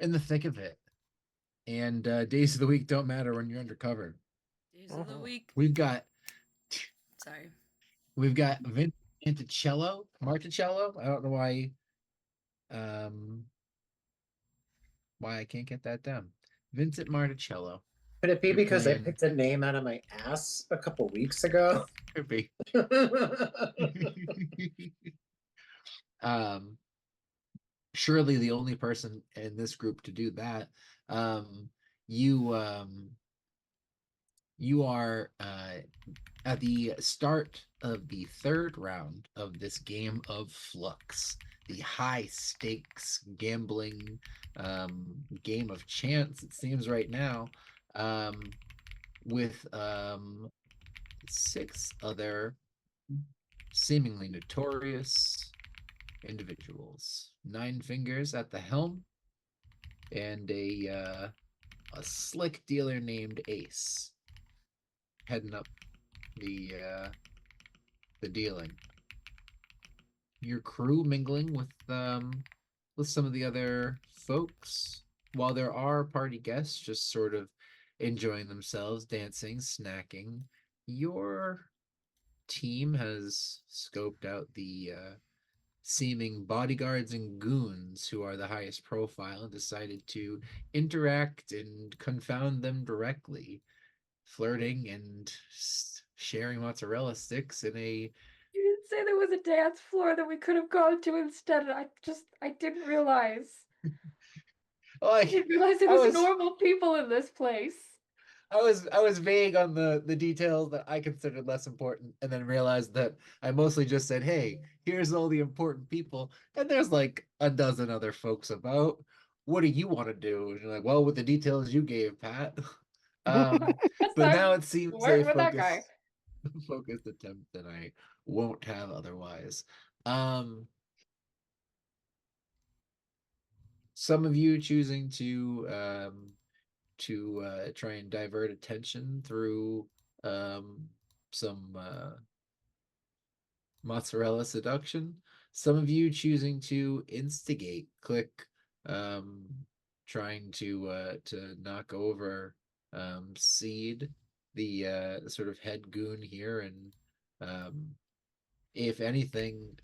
in the thick of it. And days of the week don't matter when you're undercover. Days of the Mhm. week. We've got Sorry. we've got Vince Marticello. I don't know um why I can't get that down. Vincent Marticello. Could it be You're because I playing picked a name out of my ass a couple weeks ago? could be. um Surely the only person in this group to do that. Um you you are at the start of the third round of this game of Flux, the high stakes gambling game of chance, it seems right now, with six other seemingly notorious individuals. Nine Fingers at the helm, and a slick dealer named Ace heading up the the dealing. Your crew mingling with some of the other folks, while there are party guests just sort of enjoying themselves, dancing, snacking. Your team has scoped out the seeming bodyguards and goons who are the highest profile and decided to interact and confound them directly, flirting and sharing mozzarella sticks in a You didn't say there was a dance floor that we could have gone to instead. I didn't realize. I like didn't realize there I was was normal people in this place. I was vague on the details that I considered less important, and then realized that I mostly just said, "Hey, here's all the important people," and there's like a dozen other folks about. What do you want to do? And you're like, well, with the details you gave, Pat. Um, Yes, but now I'm it seems a working with that guy. focused attempt that I won't have otherwise. Um, some of you choosing to try and divert attention through some mozzarella seduction. Some of you choosing to instigate, click, um, trying to knock over Seed, the sort of head goon here, and um, if anything,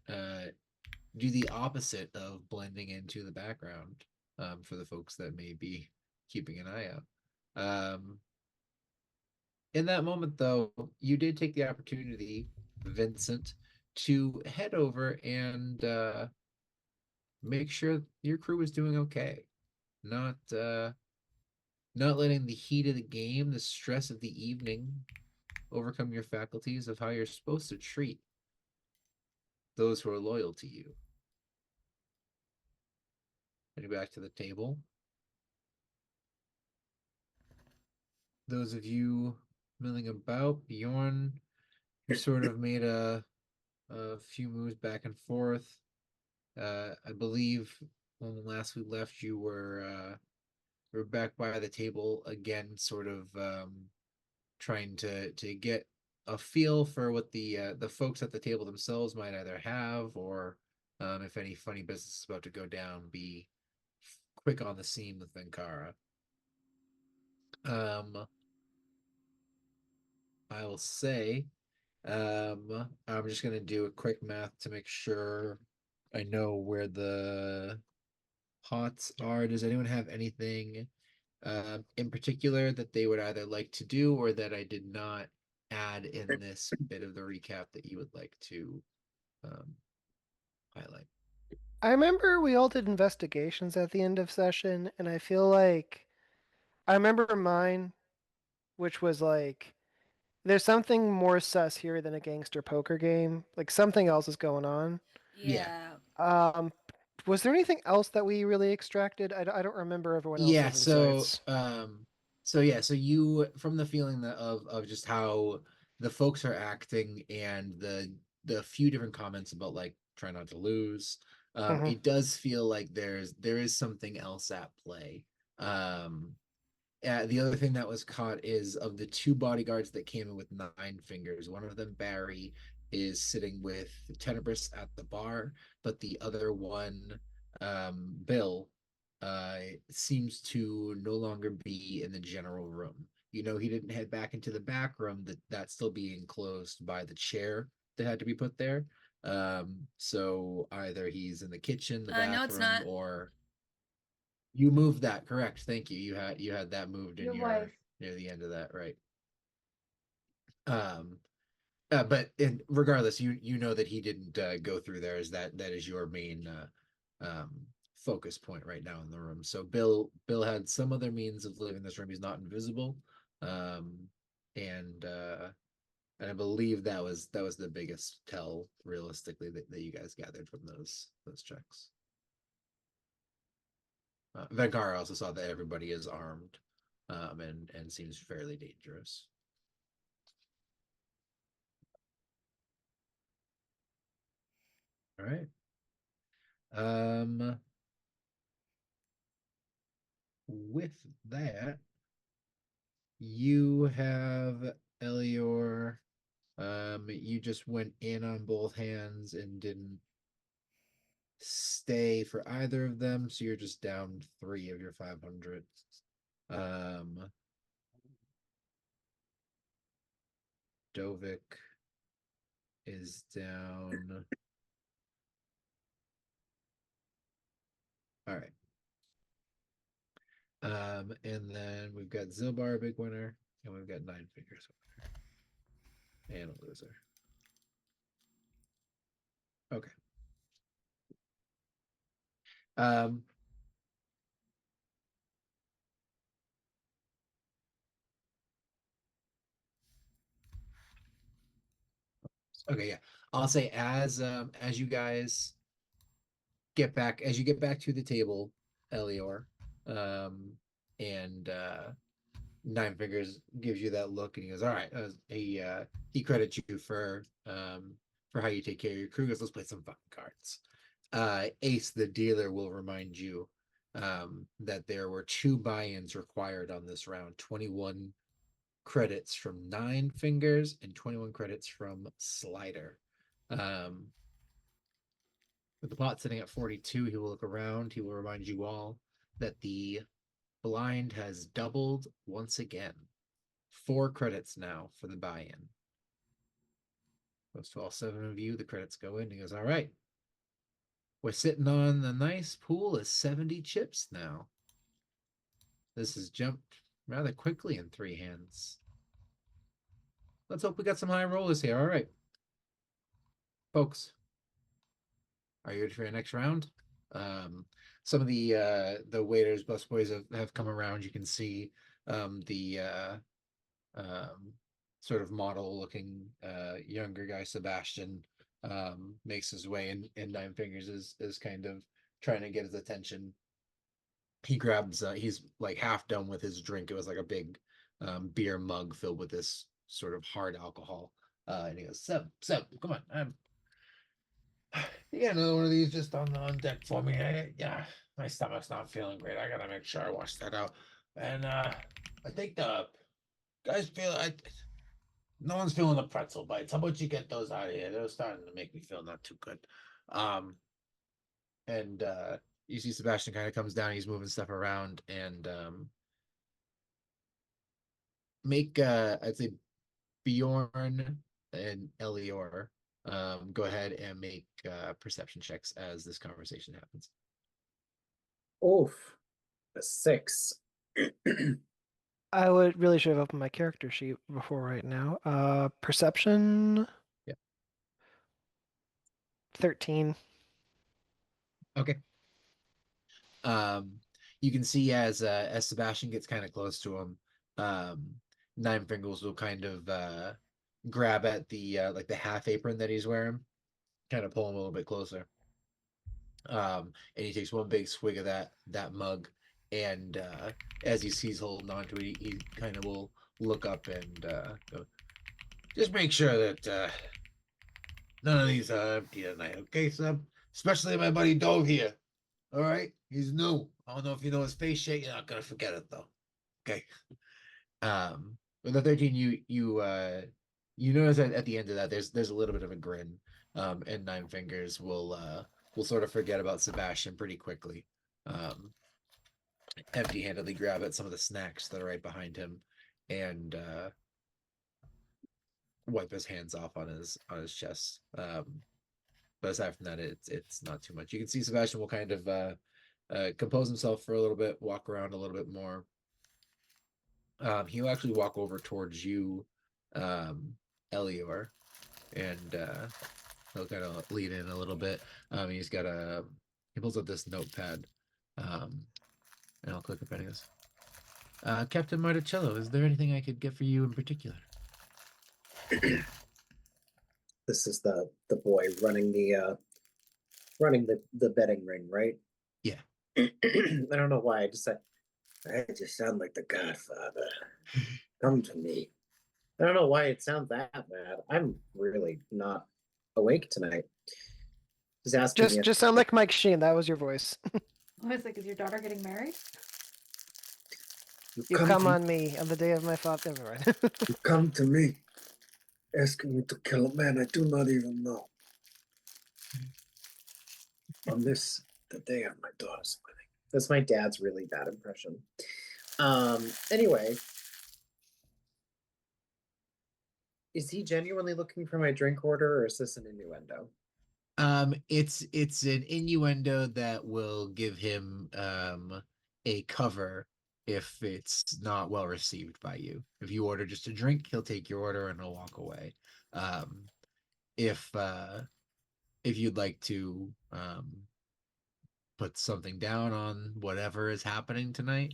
do the opposite of blending into the background for the folks that may be keeping an eye out. Um, in that moment, though, you did take the opportunity, Vincent, to head over and make sure your crew was doing okay. Not letting the heat of the game, the stress of the evening, overcome your faculties of how you're supposed to treat those who are loyal to you. Heading back to the table. Those of you milling about, Bjorn, you sort of made a few moves back and forth. I believe when last we left, you were back by the table again, sort of trying to get a feel for what the folks at the table themselves might either have, or if any funny business is about to go down, be quick on the scene with Venkara. Um, I will say, I'm just gonna do a quick math to make sure I know where the pots are. Does anyone have anything in particular that they would either like to do or that I did not add in this bit of the recap that you would like to um, highlight? I remember we all did investigations at the end of session, and I feel like I remember mine, which was like there's something more sus here than a gangster poker game. Like something else is going on. Yeah. Yeah. Um, was there anything else that we really extracted? I don't remember everyone Yeah, else's so insights. so you from the feeling that of just how the folks are acting and the few different comments about like try not to lose, Hmm. it does feel like there is something else at play. The other thing that was caught is of the two bodyguards that came in with Nine Fingers. One of them, Barry, is sitting with Tenebris at the bar, but the other one, Bill, seems to no longer be in the general room. You know, he didn't head back into the back room, that's still being closed by the chair that had to be put there. So either he's in the kitchen, the bathroom, No, it's not. or you moved that, correct? Thank you. You had that moved in Your your wife. near the end of that, right? But regardless, you know that he didn't go through there. Is that is your main focus point right now in the room? So Bill had some other means of leaving this room. He's not invisible, and I believe that was the biggest tell realistically that you guys gathered from those checks. Venkar also saw that everybody is armed, and seems fairly dangerous. All right. With that, you have Elior. You just went in on both hands and didn't stay for either of them, so you're just down 3 of your 500. Dovik is down. All right. And then we've got Zilbar, a big winner, and we've got 9 fingers winner. And a loser. Okay. Okay, yeah. I'll say as you guys get back to the table, Elior, and 9 fingers gives you that look and he goes, all right, he credits you for how you take care of your crew. He goes, let's play some fucking cards. Ace the dealer will remind you that there were 2 buy-ins required on this round, 21 credits from 9 fingers and 21 credits from Slider. With the pot sitting at 42, he will look around. He will remind you all that the blind has doubled once again. 4 credits now for the buy-in. Goes to all 7 of you. The credits go in. He goes, all right. We're sitting on a nice pool of 70 chips now. This has jumped rather quickly in 3 hands. Let's hope we got some high rollers here. All right. Folks, are you ready for your next round? Some of the waiters, busboys have come around. You can see the sort of model-looking younger guy, Sebastian, makes his way in. And 9 fingers is kind of trying to get his attention. He grabs. He's like half done with his drink. It was like a big beer mug filled with this sort of hard alcohol. And he goes, Seb, come on. You got another one of these just on deck for me. Yeah, my stomach's not feeling great. I gotta make sure I wash that out. And I think the guys no one's feeling the pretzel bites. How about you get those out of here? They're starting to make me feel not too good. And you see Sebastian kind of comes down. He's moving stuff around and make I'd say Bjorn and Elior. Go ahead and make perception checks as this conversation happens. Oof. A 6. I really should have opened my character sheet before right now. Perception. Yeah. 13. Okay. You can see as Sebastian gets kind of close to him, 9 fingers will kind of grab at the like the half apron that he's wearing, kind of pull him a little bit closer. And he takes one big swig of that mug, and as he sees holding on to it, he kind of will look up and go, just make sure that none of these are empty tonight, okay, Seb? Especially my buddy Dove here. All right, he's new. I don't know if you know his face yet. You're not gonna forget it though. Okay. With the 13, you notice that at the end of that, there's a little bit of a grin. And 9 fingers will sort of forget about Sebastian pretty quickly. empty-handedly grab at some of the snacks that are right behind him, and wipe his hands off on his chest. But aside from that, it's not too much. You can see Sebastian will kind of compose himself for a little bit, walk around a little bit more. He'll actually walk over towards you, Elior, and he'll kind of lean in a little bit. He pulls up this notepad, and I'll click up and he goes, Captain Marticello, is there anything I could get for you in particular? This is the boy running the betting ring, right? Yeah. I don't know why I just sound like the Godfather. Come to me. I don't know why it sounds that bad. I'm really not awake tonight. He's asking me. Just sound like Mike Sheen. That was your voice. I was like, is your daughter getting married? You come on me on the day of my father. Never mind. You come to me, asking me to kill a man I do not even know. On this, the day of my daughter's wedding. That's my dad's really bad impression. Anyway. Is he genuinely looking for my drink order, or is this an innuendo? It's an innuendo that will give him a cover if it's not well received by you. If you order just a drink, he'll take your order and he'll walk away. If you'd like to put something down on whatever is happening tonight,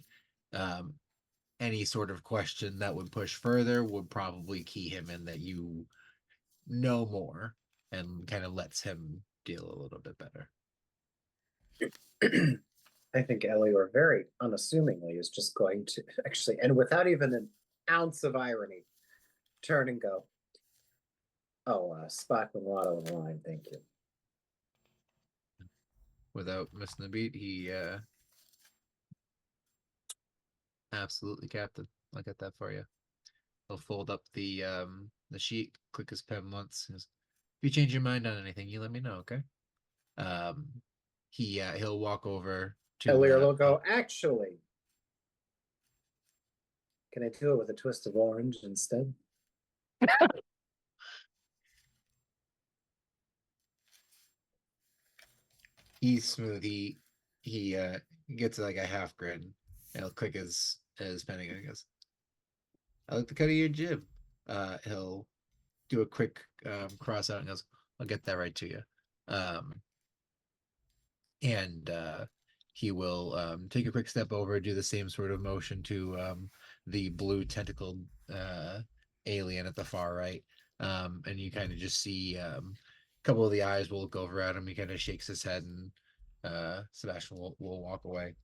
any sort of question that would push further would probably key him in that you know more and kind of lets him deal a little bit better. I think Elior very unassumingly is just going to actually, and without even an ounce of irony, turn and go, oh, Spockman Waddle and Wine, thank you. Without missing a beat, he absolutely, Captain. I'll get that for you. He'll fold up the sheet, click his pen once. If you change your mind on anything, you let me know, okay? He'll walk over to Elior will go, actually, can I do it with a twist of orange instead? He's smooth. He gets like a half grin. And he'll click his pen again and goes, I like the cut of your jib. He'll do a quick cross out and goes, I'll get that right to you. And he will take a quick step over, do the same sort of motion to the blue tentacled alien at the far right. And you kind of just see a couple of the eyes will look over at him. He kind of shakes his head, and Sebastian will walk away.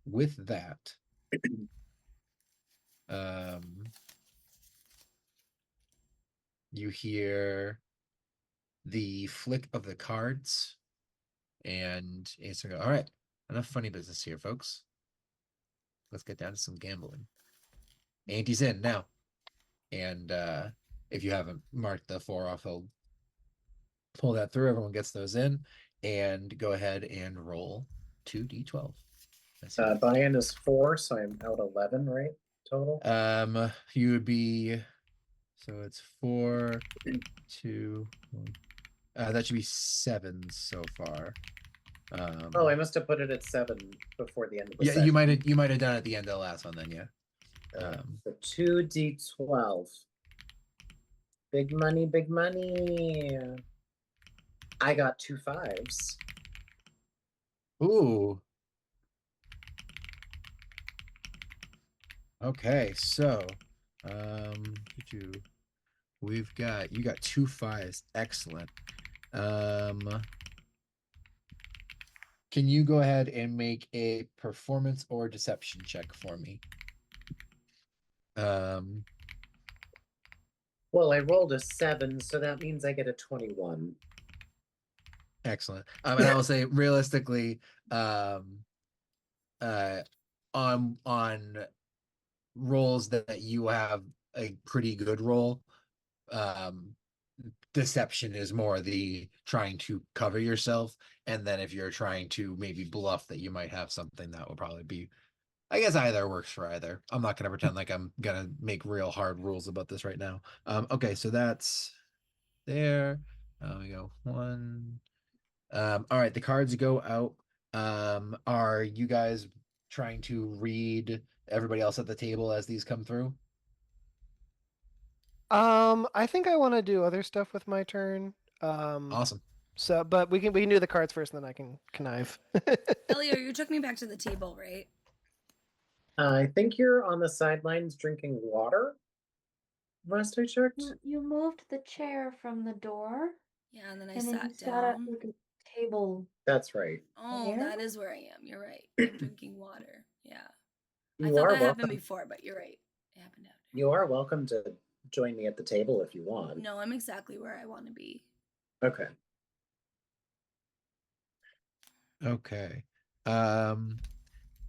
With that, you hear the flick of the cards, and it's like, all right, enough funny business here, folks. Let's get down to some gambling. Andy's in now. And if you haven't marked the 4 off, he'll pull that through. Everyone gets those in, and go ahead and roll 2d12. Buy-in is 4, so I'm out 11, right? Total? You would be, so it's 4, 2, 1. That should be 7 so far. Oh, I must have put it at 7 before the end of the yeah, session. you might have done it at the end of the last one then, yeah. So 2d12. Big money, big money. I got 2 5s. Ooh. Okay, so you got 2 5s. Excellent. Can you go ahead and make a performance or deception check for me? Well, I rolled a 7, so that means I get a 21. Excellent. And I will say realistically, on rolls that you have a pretty good roll, deception is more the trying to cover yourself, and then if you're trying to maybe bluff that you might have something, that will probably be, I guess either works for either. I'm not gonna pretend like I'm gonna make real hard rules about this right now. Okay, so that's there. We go one. All right, the cards go out. Are you guys trying to read everybody else at the table as these come through? I think I want to do other stuff with my turn. Awesome. So, but we can do the cards first, and then I can connive. Elio, you took me back to the table, right? I think you're on the sidelines drinking water. Last I checked. You moved the chair from the door, Yeah, and then I and then you sat sat at down. like a table. That's right. Oh, There? that is where I am. You're right. I'm drinking water. Yeah. I You thought are that happened welcome. before, but you're right. It happened after. You are welcome to join me at the table if you want. No, I'm exactly where I want to be. Okay. Okay.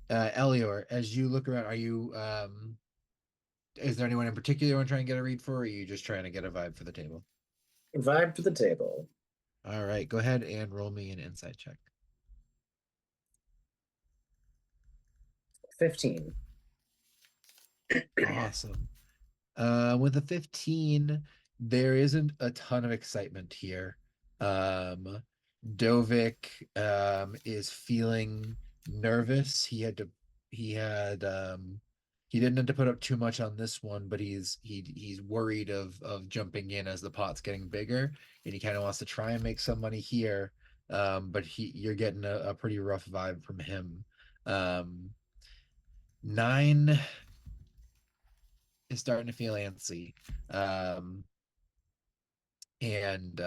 Elior, as you look around, are you is there anyone in particular you want to try and get a read for, or are you just trying to get a vibe for the table? Vibe for the table. All right, go ahead and roll me an insight check. 15. Awesome. With a 15, there isn't a ton of excitement here. Dovik is feeling nervous. He didn't have to put up too much on this one, but he's worried of jumping in as the pot's getting bigger, and he kind of wants to try and make some money here. But you're getting a pretty rough vibe from him. 9 is starting to feel antsy. And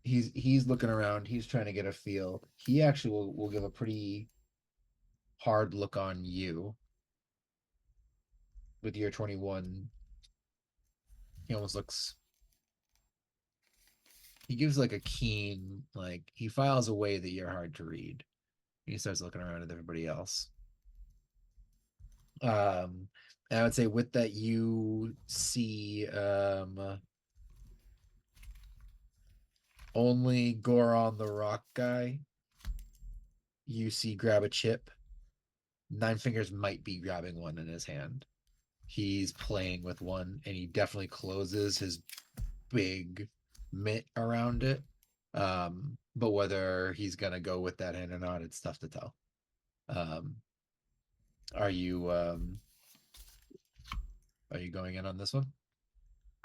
he's looking around, he's trying to get a feel. He actually will give a pretty hard look on you with your 21. He almost looks, he gives like a keen, like he files a way that you're hard to read. He starts looking around at everybody else. And I would say with that, you see only Goron the rock guy. You see grab a chip. Nine Fingers might be grabbing one in his hand. He's playing with one, and he definitely closes his big mitt around it. But whether he's gonna go with that hand or not, it's tough to tell. Are you going in on this one?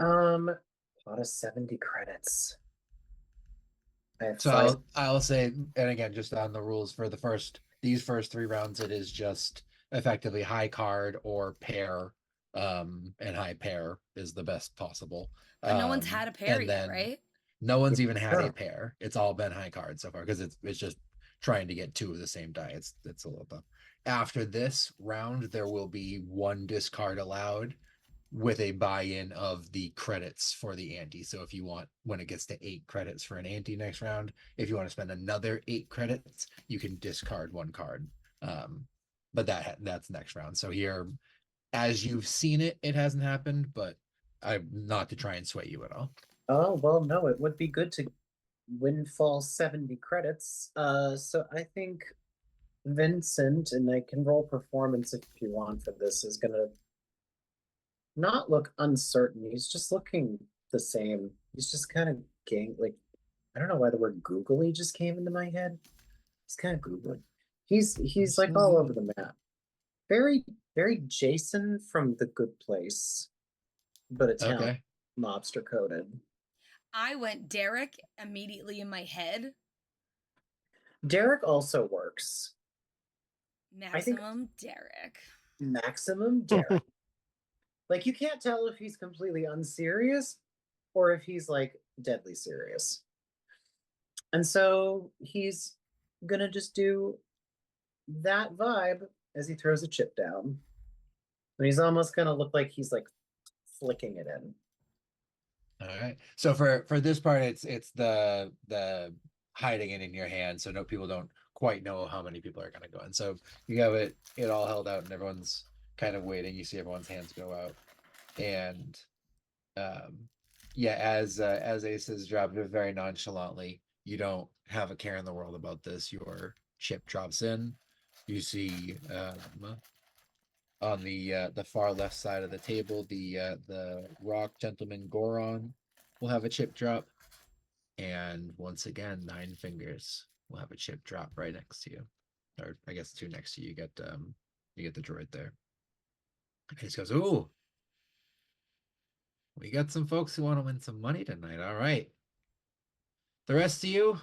Out of 70 credits. I have So five. I'll say, and again, just on the rules for these first 3 rounds, it is just effectively high card or pair, and high pair is the best possible. But no one's had a pair and yet, then right? No one's even had a Yeah. pair. It's all been high card so far because it's just trying to get 2 of the same die. It's a little tough. After this round, there will be 1 discard allowed with a buy-in of the credits for the ante. So if you want, when it gets to 8 credits for an ante next round, if you want to spend another 8 credits, you can discard 1 card. But that's next round. So here, as you've seen it, it hasn't happened, but I'm not to try and sway you at all. Oh, well, no, it would be good to windfall 70 credits. So I think Vincent, and I can roll performance if you want for this, is gonna not look uncertain. He's just looking the same. He's just kind of like, I don't know why the word googly just came into my head. He's kind of googly. He's like all over the map. Very, very Jason from The Good Place, but Italian, Okay. mobster coded. I went Derek immediately in my head. Derek also works. think- Maximum Derek. Maximum Derek. Like, you can't tell if he's completely unserious or if he's like deadly serious. And so he's gonna just do that vibe as he throws a chip down. And he's almost gonna look like he's like flicking it in. All right. So for this part, it's the hiding it in your hand, so people don't quite know how many people are gonna go in. So you have it all held out, and everyone's kind of waiting. You see everyone's hands go out, and Yeah, as Aces dropped it very nonchalantly, you don't have a care in the world about this. Your chip drops in. You see on the far left side of the table, the rock gentleman Goron will have a chip drop. And once again, Nine Fingers will have a chip drop right next to you. Or I guess two next to you. You get the droid there. And he just goes, ooh, we got some folks who want to win some money tonight. All right. The rest of you,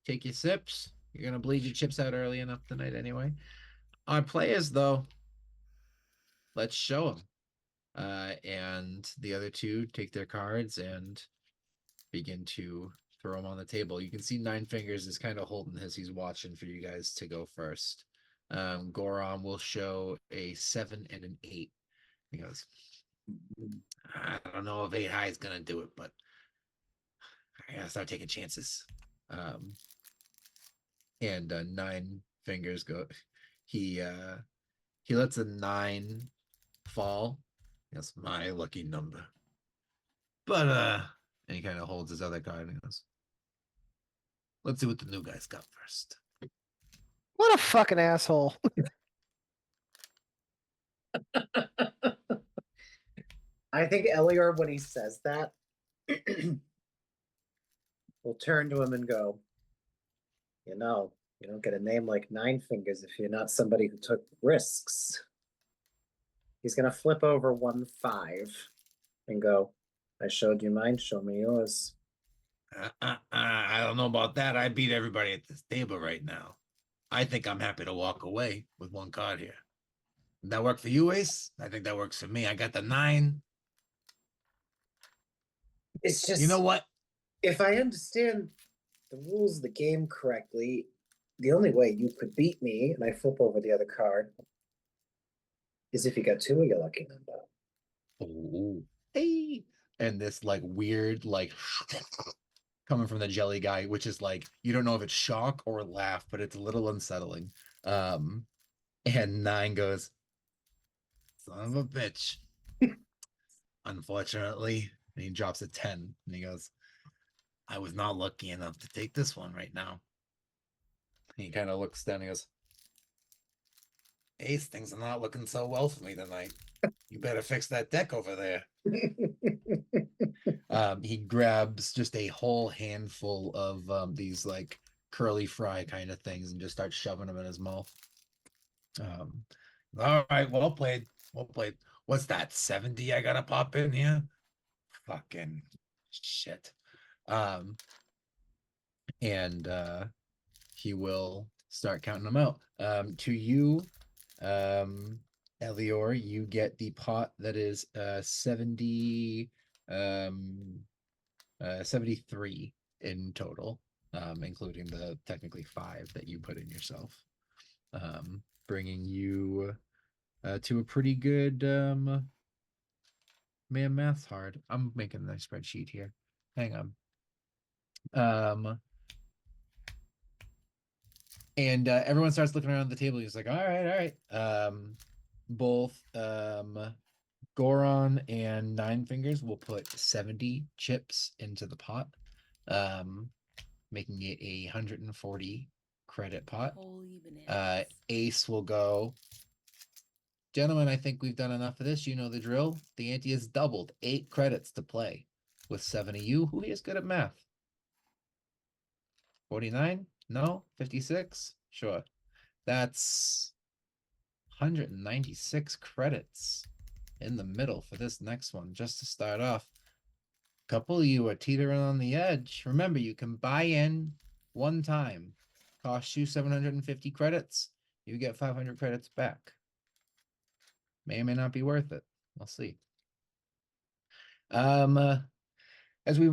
take your sips. You're gonna bleed your chips out early enough tonight anyway. Our players, though, let's show them. And the other two take their cards and begin to throw them on the table. You can see Nine Fingers is kind of holding his. He's watching for you guys to go first. Goron will show a 7 and an 8. He goes, I don't know if 8 high is gonna do it, but I gotta start taking chances. And Nine Fingers go. He lets a 9 fall. That's my lucky number. But and he kind of holds his other card and he goes, let's see what the new guys got first. What a fucking asshole. I think Elior, when he says that, will turn to him and go, you know, you don't get a name like Nine Fingers if you're not somebody who took risks. He's gonna flip over 1-5 and go, I showed you mine, show me yours. I don't know about that. I beat everybody at this table right now. I think I'm happy to walk away with 1 card here. Does that work for you, Ace? I think that works for me. I got the 9. It's just, You know what? if I understand the rules of the game correctly, the only way you could beat me, and I flip over the other card, is if you got 2 of your lucky number. Oh, hey. And this like weird, like coming from the jelly guy, which is like, you don't know if it's shock or laugh, but it's a little unsettling. And 9 goes, son of a bitch. Unfortunately, and he drops a 10 and he goes, I was not lucky enough to take this one right now. And he kind of looks down and he goes, Ace, things are not looking so well for me tonight. You better fix that deck over there. He grabs just a whole handful of these like curly fry kind of things and just starts shoving them in his mouth. All right, well played. Well played. What's that? 70 I gotta pop in here? Fucking shit. And he will start counting them out. To you, Elior, you get the pot that is 73 in total, including the technically 5 that you put in yourself. Bringing you to a pretty good man, math's hard. I'm making a nice spreadsheet here. Hang on. And everyone starts looking around the table. He's like, all right. Both Goron and Nine Fingers will put 70 chips into the pot, making it a 140 credit pot. Holy bananas. Ace will go, gentlemen, I think we've done enough of this. You know the drill. The ante is doubled. 8 credits to play with 7 of you. Who is good at math? 49? No? 56? Sure. That's 196 credits in the middle for this next one, just to start off. A couple of you are teetering on the edge. Remember, you can buy in 1 time. Costs you 750 credits. You get 500 credits back. May or may not be worth it. We'll see. As we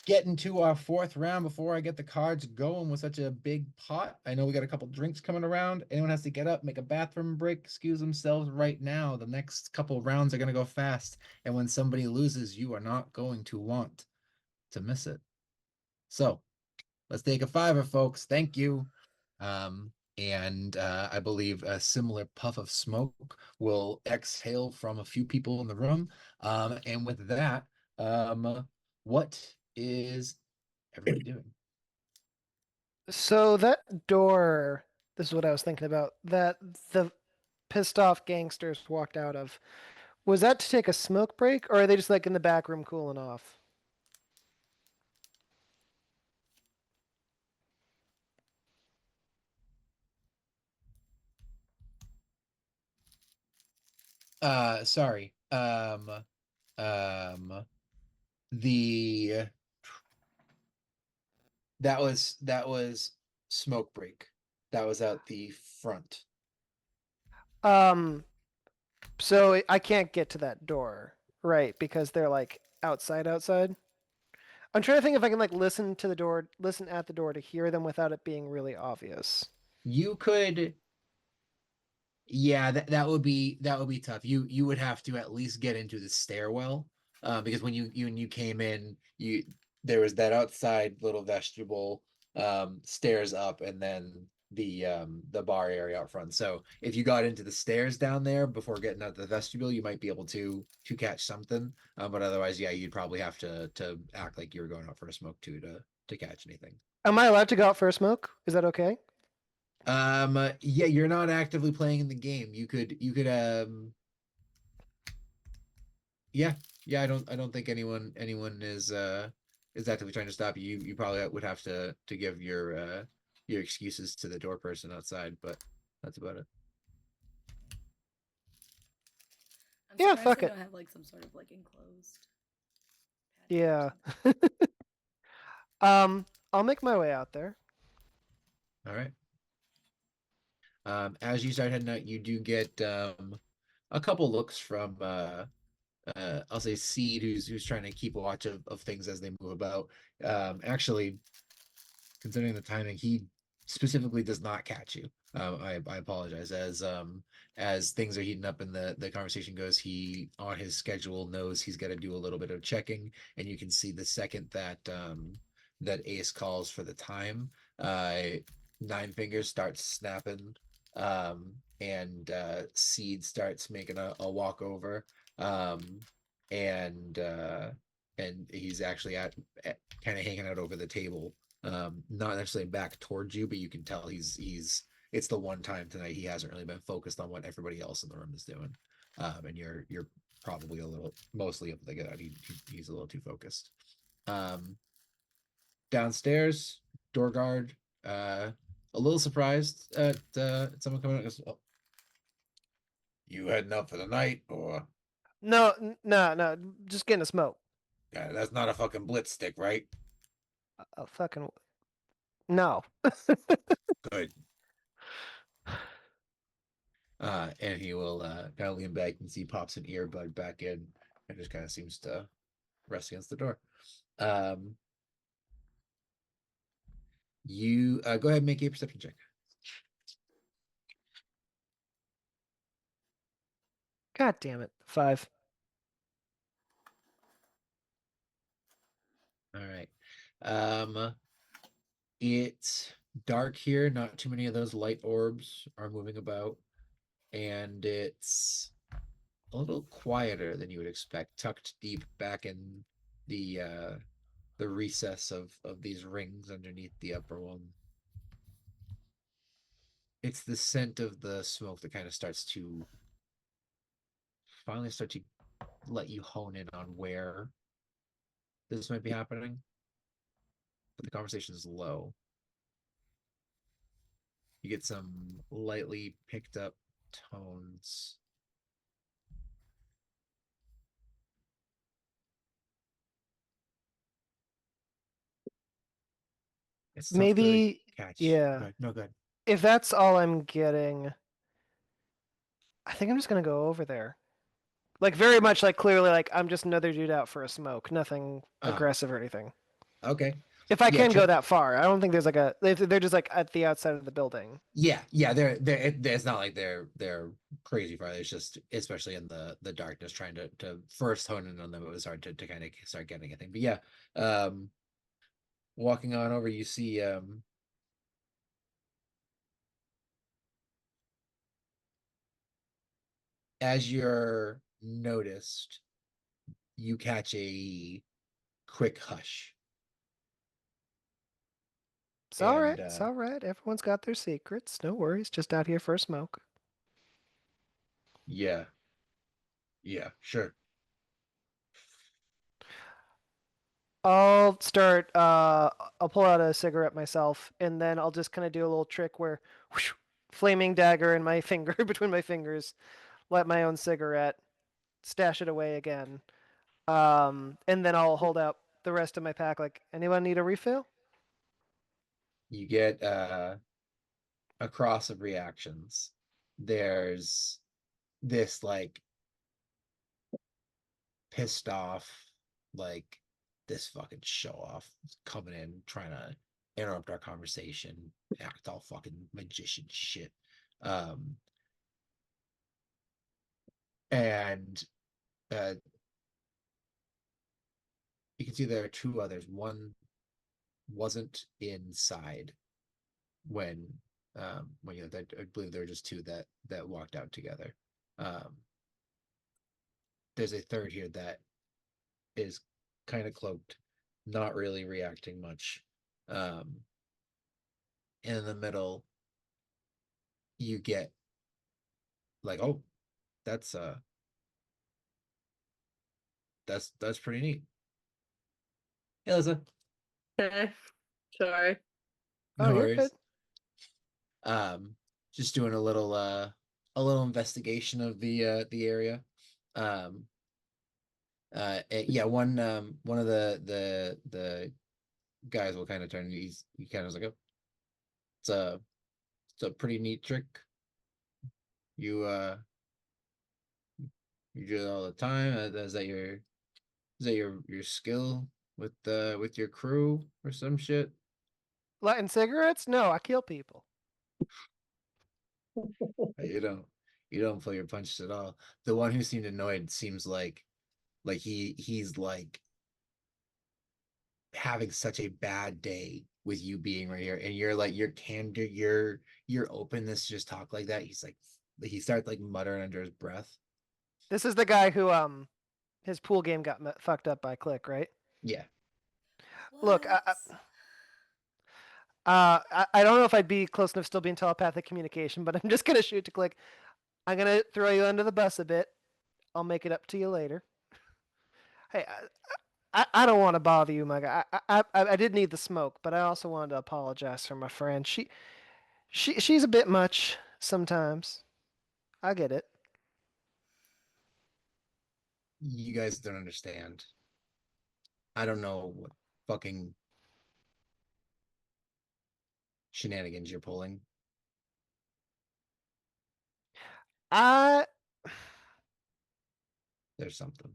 get into our 4th round, before I get the cards going with such a big pot, I know we got a couple drinks coming around. Anyone has to get up, make a bathroom break, excuse themselves right now. The next couple rounds are going to go fast. And when somebody loses, you are not going to want to miss it. So let's take a 5er, folks. Thank you. and I believe a similar puff of smoke will exhale from a few people in the room. And with that, what is everybody doing? So that door, this is what I was thinking about, that the pissed off gangsters walked out of. Was that to take a smoke break, or are they just like in the back room cooling off? Sorry. Um, the that was smoke break. That was out the front. Um, so I can't get to that door, right? Because they're like outside. I'm trying to think if I can like listen to the door, listen at the door to hear them without it being really obvious. You could, yeah, that would be tough. You would have to at least get into the stairwell, because when you came in, there was that outside little vestibule, stairs up, and then the bar area out front. So if you got into the stairs down there before getting out the vestibule, you might be able to catch something. But otherwise, yeah, you'd probably have to act like you were going out for a smoke too to catch anything. Am I allowed to go out for a smoke? Is that okay? Yeah, you're not actively playing in the game. You could yeah, I don't think anyone is actively trying to stop you. You probably would have to give your excuses to the door person outside, but that's about it. I'm Yeah, surprised fuck they it. don't have like some sort of like enclosed patio or Yeah. something. I'll make my way out there. All right. As you start heading out, you do get a couple looks from I'll say Seed, who's trying to keep watch of things as they move about. Actually, considering the timing, he specifically does not catch you. I apologize. As things are heating up and the conversation goes, he on his schedule knows he's got to do a little bit of checking, and you can see the second that Ace calls for the time, Nine Fingers starts snapping, and Seed starts making a walk over, um, and he's actually at kind of hanging out over the table, not necessarily back towards you, but you can tell he's it's the one time tonight he hasn't really been focused on what everybody else in the room is doing, and you're probably mostly able to get out. He's a little too focused. Downstairs, door guard, a little surprised at someone coming out. Goes, oh, you heading out for the night, or No, no, just getting a smoke. that's not a fucking blitz stick, right? A fucking no. Good. And he will kind of lean back and see pops an earbud back in and just kind of seems to rest against the door. You go ahead and make a perception check. God damn it. 5. All right. It's dark here. Not too many of those light orbs are moving about, and it's a little quieter than you would expect, tucked deep back in the recess of these rings underneath the upper one. It's the scent of the smoke that kind of starts to finally start to let you hone in on where this might be happening, but the conversation is low. You get some lightly picked up tones. It's tough to really Maybe, catch. yeah. But no good. If that's all I'm getting, I think I'm just gonna go over there. Like very much like clearly like I'm just another dude out for a smoke. Nothing aggressive or anything. Okay. If I Yeah, can go that far. I don't think there's like they're just like at the outside of the building. Yeah, they're it's not like they're crazy far. It's just especially in the darkness, trying to first hone in on them. It was hard to kind of start getting anything. But yeah, walking on over, you see as you're noticed, you catch a quick hush. It's all right. And, It's all right. Everyone's got their secrets. No worries. Just out here for a smoke. Yeah. Yeah, sure. I'll start. I'll pull out a cigarette myself, and then I'll just kind of do a little trick where, whoosh, flaming dagger in my finger between my fingers, light my own cigarette, stash it away again, and then I'll hold out the rest of my pack. Like, anyone need a refill? You get a cross of reactions. There's this like pissed off, like this fucking show off coming in trying to interrupt our conversation, act all fucking magician shit. Um, and you can see there are two others. One wasn't inside when you know that I believe there were just two that walked out together. Um, there's a third here that is kind of cloaked, not really reacting much. In the middle, you get like, oh, that's that's pretty neat. Hey, Lisa. Okay. Sorry. Oh, No you're worries. good. Just doing a little investigation of the area. Yeah, one of the guys will kind of turn. He kind of like, oh, it's a it's a pretty neat trick. You you do it all the time. Is that your skill with your crew or some shit? Lighting cigarettes? No, I kill people. You don't pull your punches at all. The one who seemed annoyed seems like he's like having such a bad day with you being right here, and you're like your candor, your openness to just talk like that. He starts like muttering under his breath. This is the guy who his pool game got fucked up by Click, right? Yeah. Look, What? I don't know if I'd be close enough still being telepathic communication, but I'm just gonna shoot to Click. I'm gonna throw you under the bus a bit. I'll make it up to you later. Hey, I don't want to bother you, my guy. I did need the smoke, but I also wanted to apologize for my friend. She's a bit much sometimes. I get it. You guys don't understand. I don't know what fucking shenanigans you're pulling. I There's something.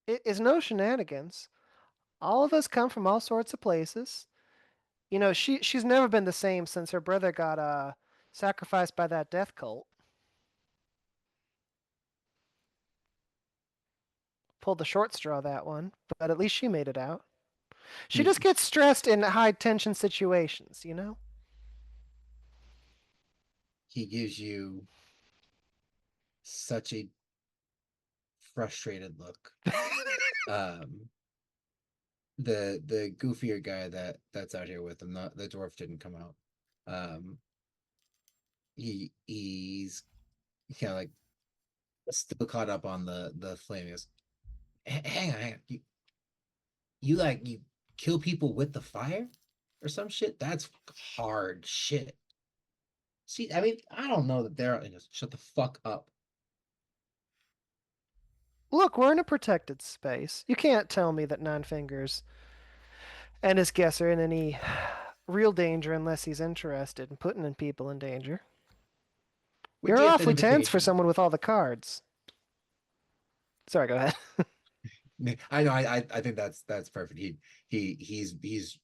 It is no shenanigans. All of us come from all sorts of places. You know, she's never been the same since her brother got sacrificed by that death cult. Pulled the short straw that one, but at least she made it out. She just gets stressed in high tension situations, you know? He gives you such a frustrated look. um the goofier guy that's out here with him, not the dwarf didn't come out. um he's kind of like still caught up on the flame. He goes, hang on, you kill people with the fire or some shit? That's hard shit. See, I mean, I don't know that they're just shut the fuck up. Look, we're in a protected space. You can't tell me that Nine Fingers and his guests are in any real danger unless he's interested in putting in people in danger. We You're get an awfully tense for invitation. someone with all the cards. Sorry, go ahead. I know. I think that's perfect. He's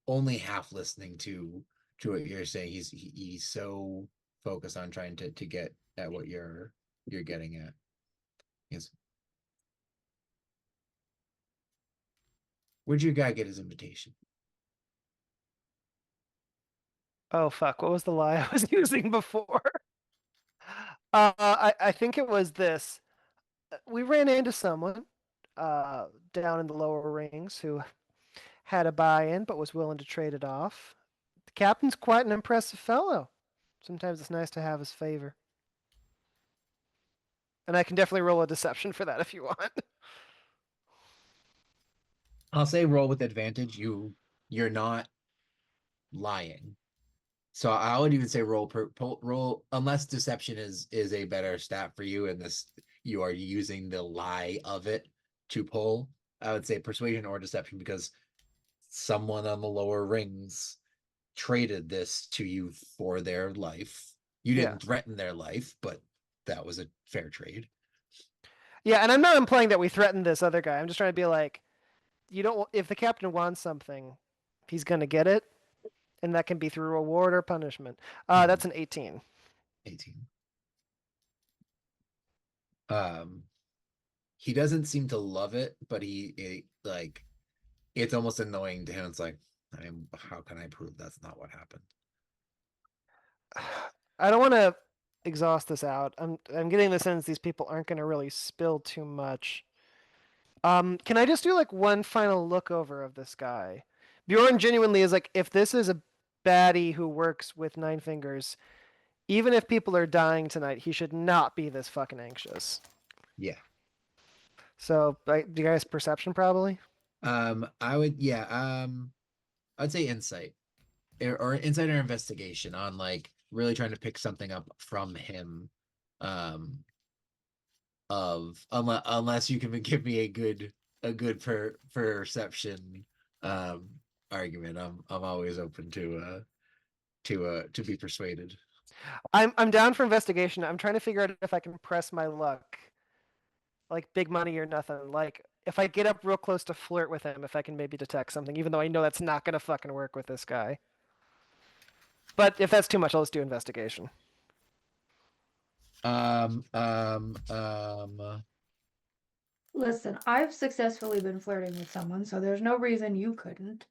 only half listening to what you're saying. He's so focused on trying to get at what you're getting at. Yes. Where'd your guy get his invitation? Oh fuck, what was the lie I was using before? I think it was this. We ran into someone down in the lower rings who had a buy-in but was willing to trade it off. The captain's quite an impressive fellow. Sometimes it's nice to have his favor. And I can definitely roll a deception for that if you want. I'll say roll with advantage. You're not lying. So I would even say roll unless deception is a better stat for you, and this you are using the lie of it to pull. I would say persuasion or deception because someone on the lower rings traded this to you for their life. You Yeah. didn't threaten their life, but that was a fair trade. Yeah, and I'm not implying that we threatened this other guy. I'm just trying to be like, you don't. If the captain wants something, he's gonna get it, and that can be through reward or punishment. That's an 18. 18. He doesn't seem to love it, but like it's almost annoying to him. It's like, how can I prove that's not what happened? I don't want to exhaust this out. I'm getting the sense these people aren't going to really spill too much. Can I just do like one final look over of this guy? Bjorn genuinely is like, if this is a baddie who works with Nine Fingers, even if people are dying tonight, he should not be this fucking anxious. Yeah. So, do you guys perception probably? I would, yeah. I'd say insight or insight or investigation on like really trying to pick something up from him. Unless you can give me a good perception argument. I'm always open to be persuaded. I'm down for investigation. I'm trying to figure out if I can press my luck. Like big money or nothing. Like if I get up real close to flirt with him, if I can maybe detect something, even though I know that's not gonna fucking work with this guy. But if that's too much, I'll just do investigation. Listen, I've successfully been flirting with someone, so there's no reason you couldn't.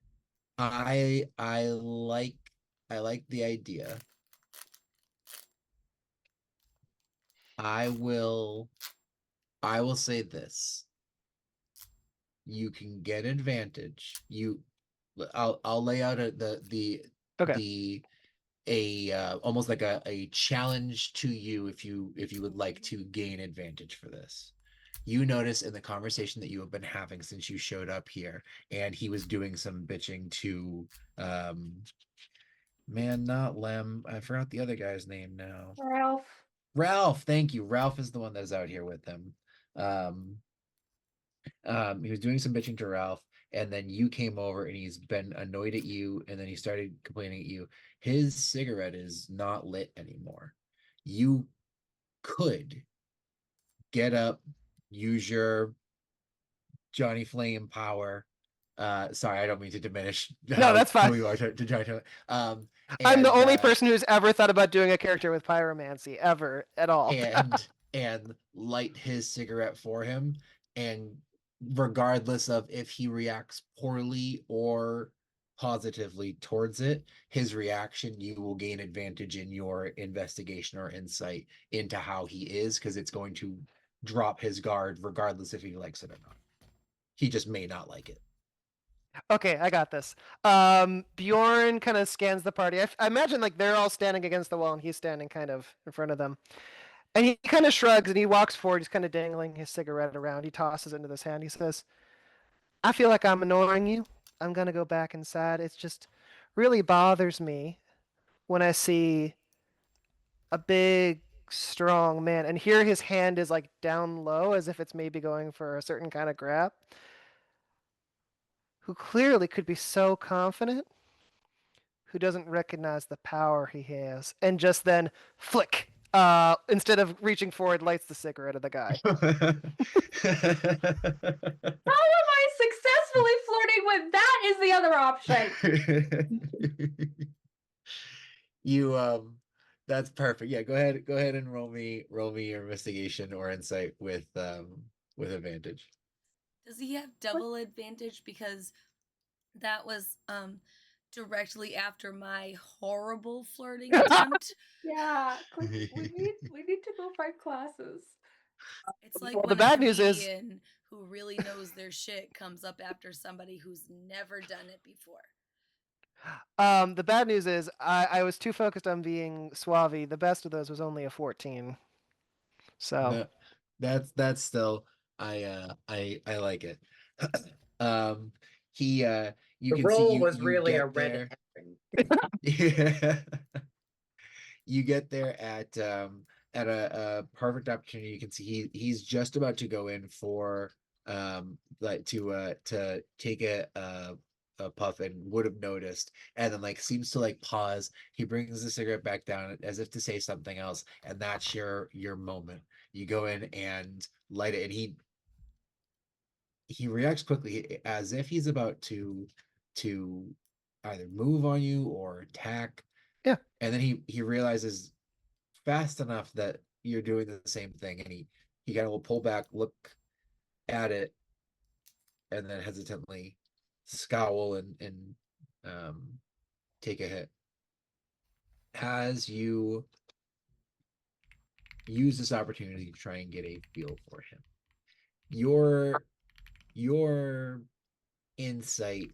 I like the idea. I will say this. You can get advantage. I'll lay out Okay. Almost like a challenge to you if you would like to gain advantage for this. You notice in the conversation that you have been having since you showed up here, and he was doing some bitching to man, not Lem. I forgot the other guy's name now. Ralph, thank you. Ralph is the one that's out here with him. He was doing some bitching to Ralph, and then you came over and he's been annoyed at you, and then he started complaining at you. His cigarette is not lit anymore. You could get up, use your Johnny Flame power. Sorry, I don't mean to diminish No, that's fine. who you are to Johnny Flame. I'm the only person who's ever thought about doing a character with pyromancy ever at all. and light his cigarette for him, and regardless of if he reacts poorly or positively towards it, his reaction, you will gain advantage in your investigation or insight into how he is, because it's going to drop his guard regardless if he likes it or not. He just may not like it. Okay, I got this. Bjorn kind of scans the party. I imagine like they're all standing against the wall and he's standing kind of in front of them. And he kind of shrugs and he walks forward. He's kind of dangling his cigarette around. He tosses it into his hand. He says, I feel like I'm annoying you. I'm going to go back inside. It's just really bothers me when I see a big, strong man. And here his hand is like down low as if it's maybe going for a certain kind of grab. Who clearly could be so confident, who doesn't recognize the power he has, and just then flick. Instead of reaching forward, lights the cigarette of the guy. How am I successfully flirting with? That is the other option. You that's perfect. Yeah, go ahead and roll me your investigation or insight with advantage. Does he have double advantage because that was directly after my horrible flirting attempt. Yeah, Clint, we need to go find classes. It's like Well, when the a bad news is- comedian who really knows their shit comes up after somebody who's never done it before. The bad news is I was too focused on being suave. The best of those was only a 14. So No, that's still I like it. He you The can see roll was you really a get red there. herring. Yeah. You get there at a perfect opportunity. You can see he's just about to go in for like to take a puff and would have noticed, and then like seems to like pause. He brings the cigarette back down as if to say something else, and that's your moment. You go in and light it, and he reacts quickly as if he's about to either move on you or attack. Yeah. And then he realizes fast enough that you're doing the same thing, and he kind of will pull back, look at it, and then hesitantly scowl and take a hit. As you use this opportunity to try and get a feel for him, your insight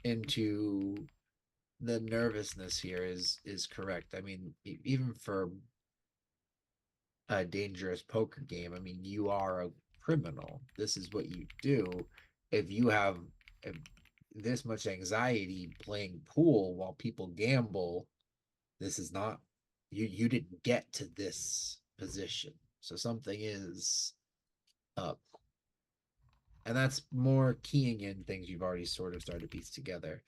into the nervousness here is correct. I mean, even for a dangerous poker game, I mean, you are a criminal. This is what you do. If you have this much anxiety playing pool while people gamble, this is not you didn't get to this position. So something is up. And that's more keying in things you've already sort of started to piece together.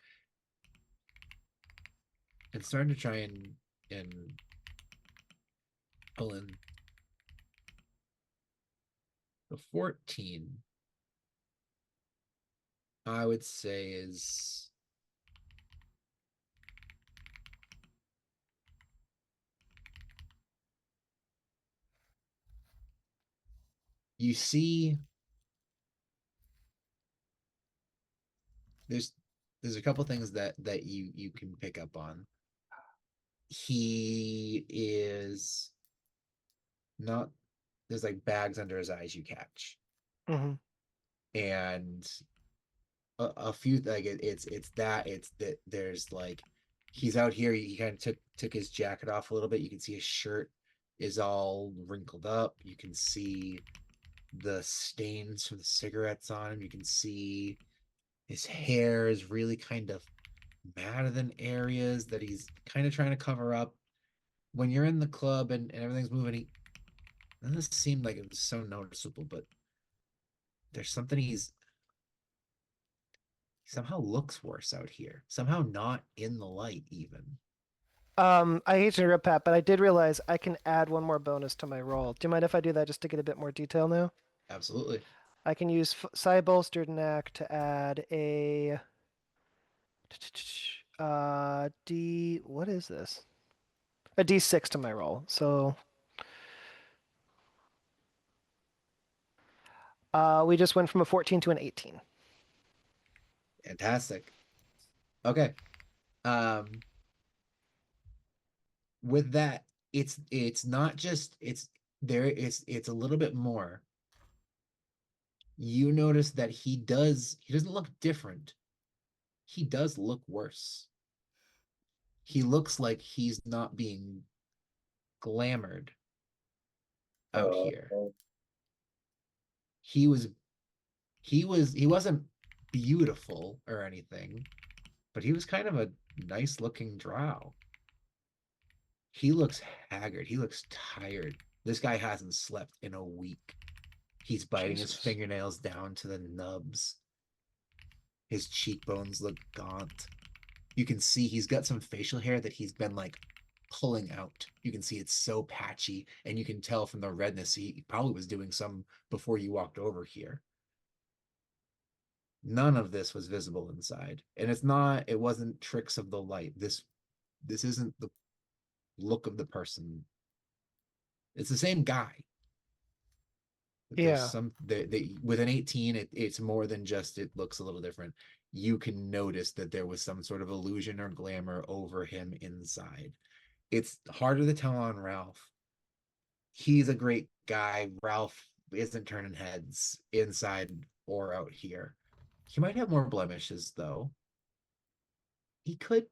And starting to try and pull in the 14, I would say is you see there's a couple things that you can pick up on. He is not there's like bags under his eyes you catch. mhm. And a few like it's that there's like he's out here, he kind of took his jacket off a little bit. You can see his shirt is all wrinkled up. You can see the stains from the cigarettes on him. You can see his hair is really kind of matted in areas that he's kind of trying to cover up. When you're in the club and everything's moving, it doesn't seem like it was so noticeable, but there's something he somehow looks worse out here. Somehow not in the light even. I hate to interrupt, Pat, but I did realize I can add one more bonus to my roll. Do you mind if I do that just to get a bit more detail now? Absolutely. I can use Psi Bolstered Knack to add a D. What is this? A D6 to my roll. So we just went from a 14 to an 18. Fantastic. Okay. With that, it's not just it's a little bit more. You notice that he doesn't look different. He does look worse. He looks like he's not being glamored out here. He wasn't beautiful or anything, but he was kind of a nice looking drow. He looks haggard. He looks tired. This guy hasn't slept in a week. He's biting his Jesus. fingernails down to the nubs. His cheekbones look gaunt. You can see he's got some facial hair that he's been like pulling out. You can see it's so patchy, and you can tell from the redness he probably was doing some before you walked over here. None of this was visible inside, and it wasn't tricks of the light. This isn't the look of the person. It's the same guy. There's Yeah. some with an 18, it's more than just it looks a little different. you can notice that there was some sort of illusion or glamour over him inside. It's harder to tell on Ralph. He's a great guy. Ralph isn't turning heads inside or out here. He might have more blemishes, though. He could.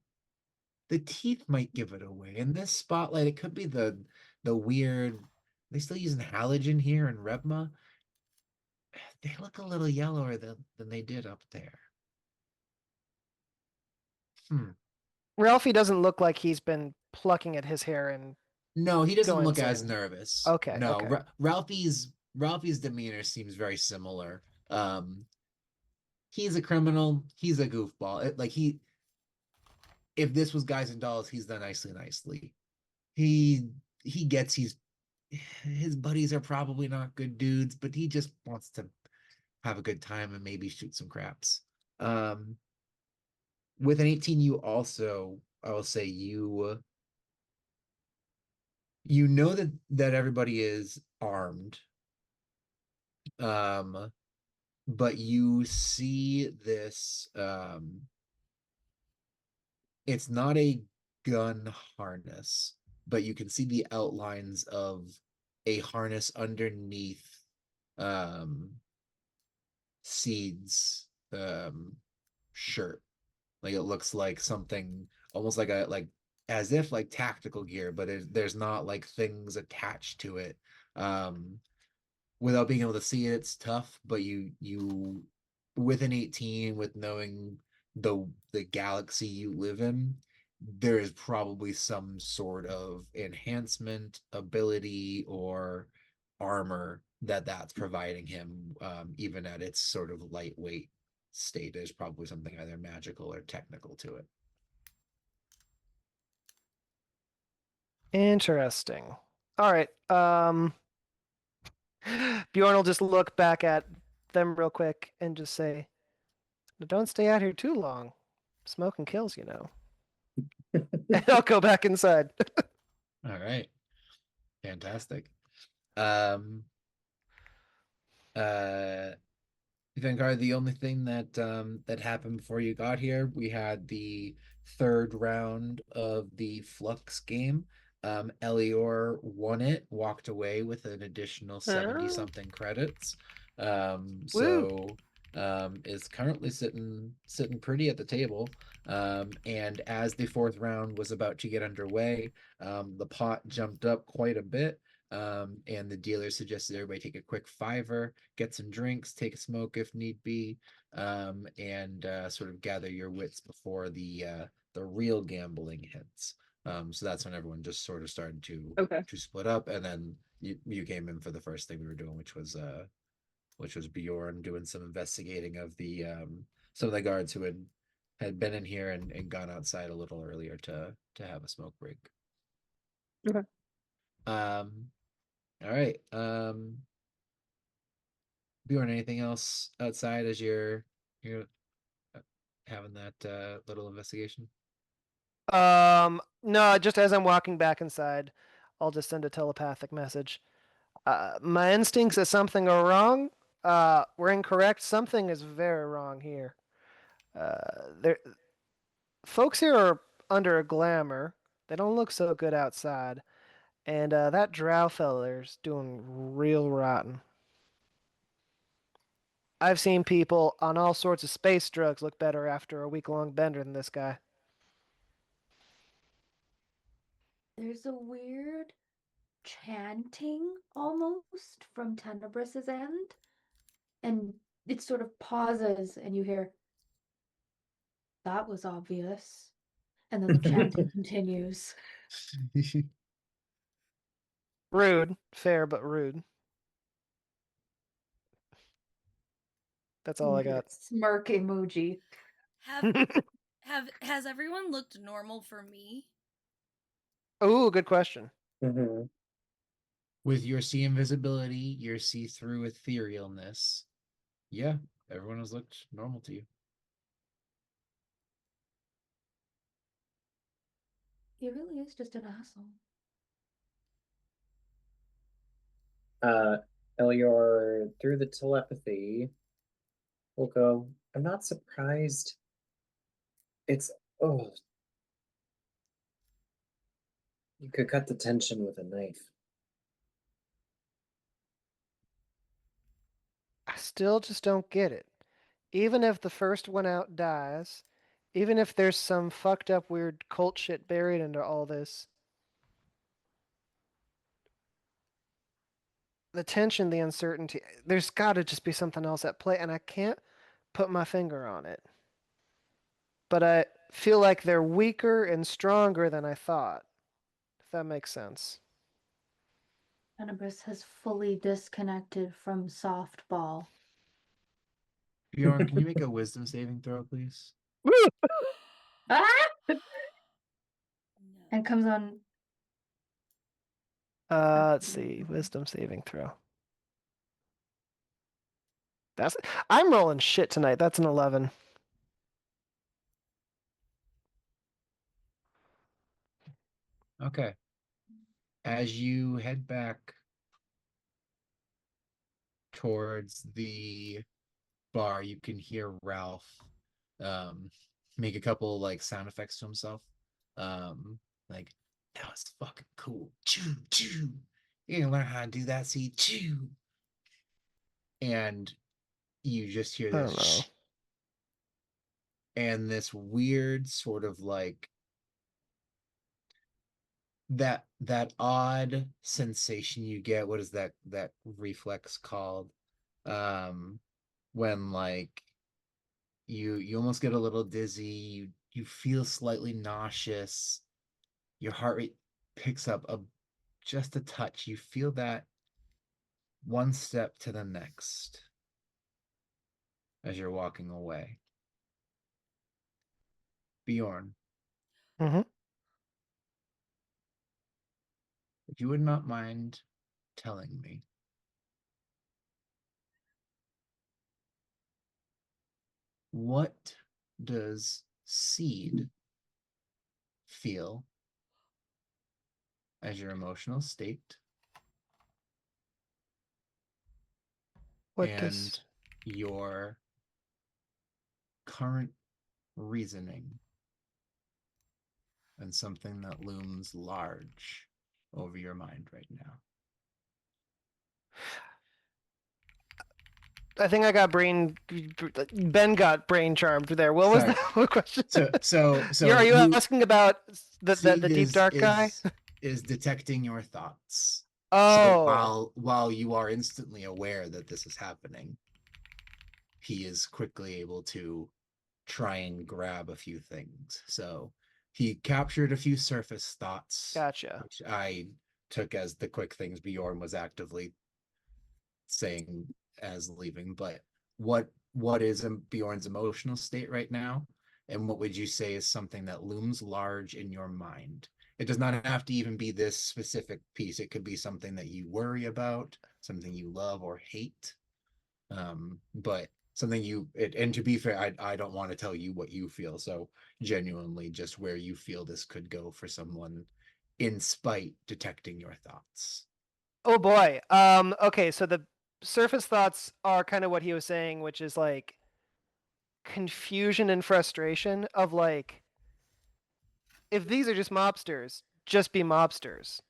The teeth might give it away. In this spotlight, it could be the weird. They still using halogen here in Rebma. They look a little yellower than they did up there. Ralphie doesn't look like he's been plucking at his hair and No, he doesn't Go look as insane. nervous. Okay, No, okay. Ralphie's demeanor seems very similar. He's a criminal. He's a goofball. If this was Guys and Dolls, he's done nicely. He gets his buddies are probably not good dudes, but he just wants to have a good time and maybe shoot some craps. With an 18, you also, I will say, you know that everybody is armed. But you see this, it's not a gun harness, but you can see the outlines of a harness underneath Seed's shirt. Like it looks like something almost like as if like tactical gear, but there's not like things attached to it. Without being able to see it, it's tough, but you with an 18, with knowing the galaxy you live in, there is probably some sort of enhancement ability or armor that's providing him, even at its sort of lightweight state. There's probably something either magical or technical to it. Interesting. All right. Bjorn will just look back at them real quick and just say, "Don't stay out here too long. Smoking kills, you know." And I'll go back inside. All right. Fantastic. Vanguard, the only thing that happened before you got here, we had the third round of the Flux game. Elior won it, walked away with an additional 70 something credits. So is currently sitting pretty at the table. And as the fourth round was about to get underway, the pot jumped up quite a bit. And the dealer suggested everybody take a quick $5, get some drinks, take a smoke if need be, and sort of gather your wits before the real gambling hits. So that's when everyone just sort of started to split up, and then you came in for the first thing we were doing, which was Bjorn doing some investigating of the some of the guards who had been in here and gone outside a little earlier to have a smoke break. Okay. All right. Bjorn, anything else outside as you're having that little investigation? No, just as I'm walking back inside, I'll just send a telepathic message. My instincts that something are wrong, were incorrect. Something is very wrong here. There, folks here are under a glamour. They don't look so good outside. And that drow feller's doing real rotten. I've seen people on all sorts of space drugs look better after a week-long bender than this guy. There's a weird chanting almost from Tenebrus's end. And it sort of pauses and you hear, "That was obvious." And then the chanting continues. Rude. Fair, but rude. That's all I got. Smirk emoji. Has everyone looked normal for me? Oh, good question. Mm-hmm. With your see invisibility, your see-through etherealness, yeah, everyone has looked normal to you. He really is just an asshole. Elior, through the telepathy, will go, I'm not surprised. It's oh, you could cut the tension with a knife. I still just don't get it. Even if the first one out dies, even if there's some fucked up weird cult shit buried into all this, the tension, the uncertainty, there's got to just be something else at play, and I can't put my finger on it. But I feel like they're weaker and stronger than I thought, if that makes sense. Tenebris has fully disconnected from softball. Bjorn, can you make a wisdom saving throw, please? Ah! No. And comes on. Let's see, wisdom saving throw. I'm rolling shit tonight. That's an 11. Okay. As you head back towards the bar, you can hear Ralph make a couple like sound effects to himself. Like, that was fucking cool. Choo choo. You're gonna learn how to do that, see choo. And you just hear I this don't know. shh, and this weird sort of like that odd sensation you get. What is that reflex called? When like you almost get a little dizzy, you feel slightly nauseous, your heart rate picks up just a touch. You feel that one step to the next as you're walking away. Bjorn, Mm-hmm. if you would not mind telling me, what does Seed feel as your emotional state What and does your current reasoning and something that looms large over your mind right now? I think I got Ben got brain charmed there. What was Sorry. that question? So Are you who- asking about the Seed deep dark guy? is detecting your thoughts. Oh, So while you are instantly aware that this is happening, he is quickly able to try and grab a few things. So he captured a few surface thoughts, gotcha. which I took as the quick things Bjorn was actively saying as leaving. But what is Bjorn's emotional state right now? And what would you say is something that looms large in your mind? It does not have to even be this specific piece. It could be something that you worry about, something you love or hate. But something and to be fair, I don't want to tell you what you feel. So genuinely just where you feel this could go for someone in spite detecting your thoughts. Oh boy. Okay, so the surface thoughts are kind of what he was saying, which is like confusion and frustration of like, if these are just mobsters, just be mobsters.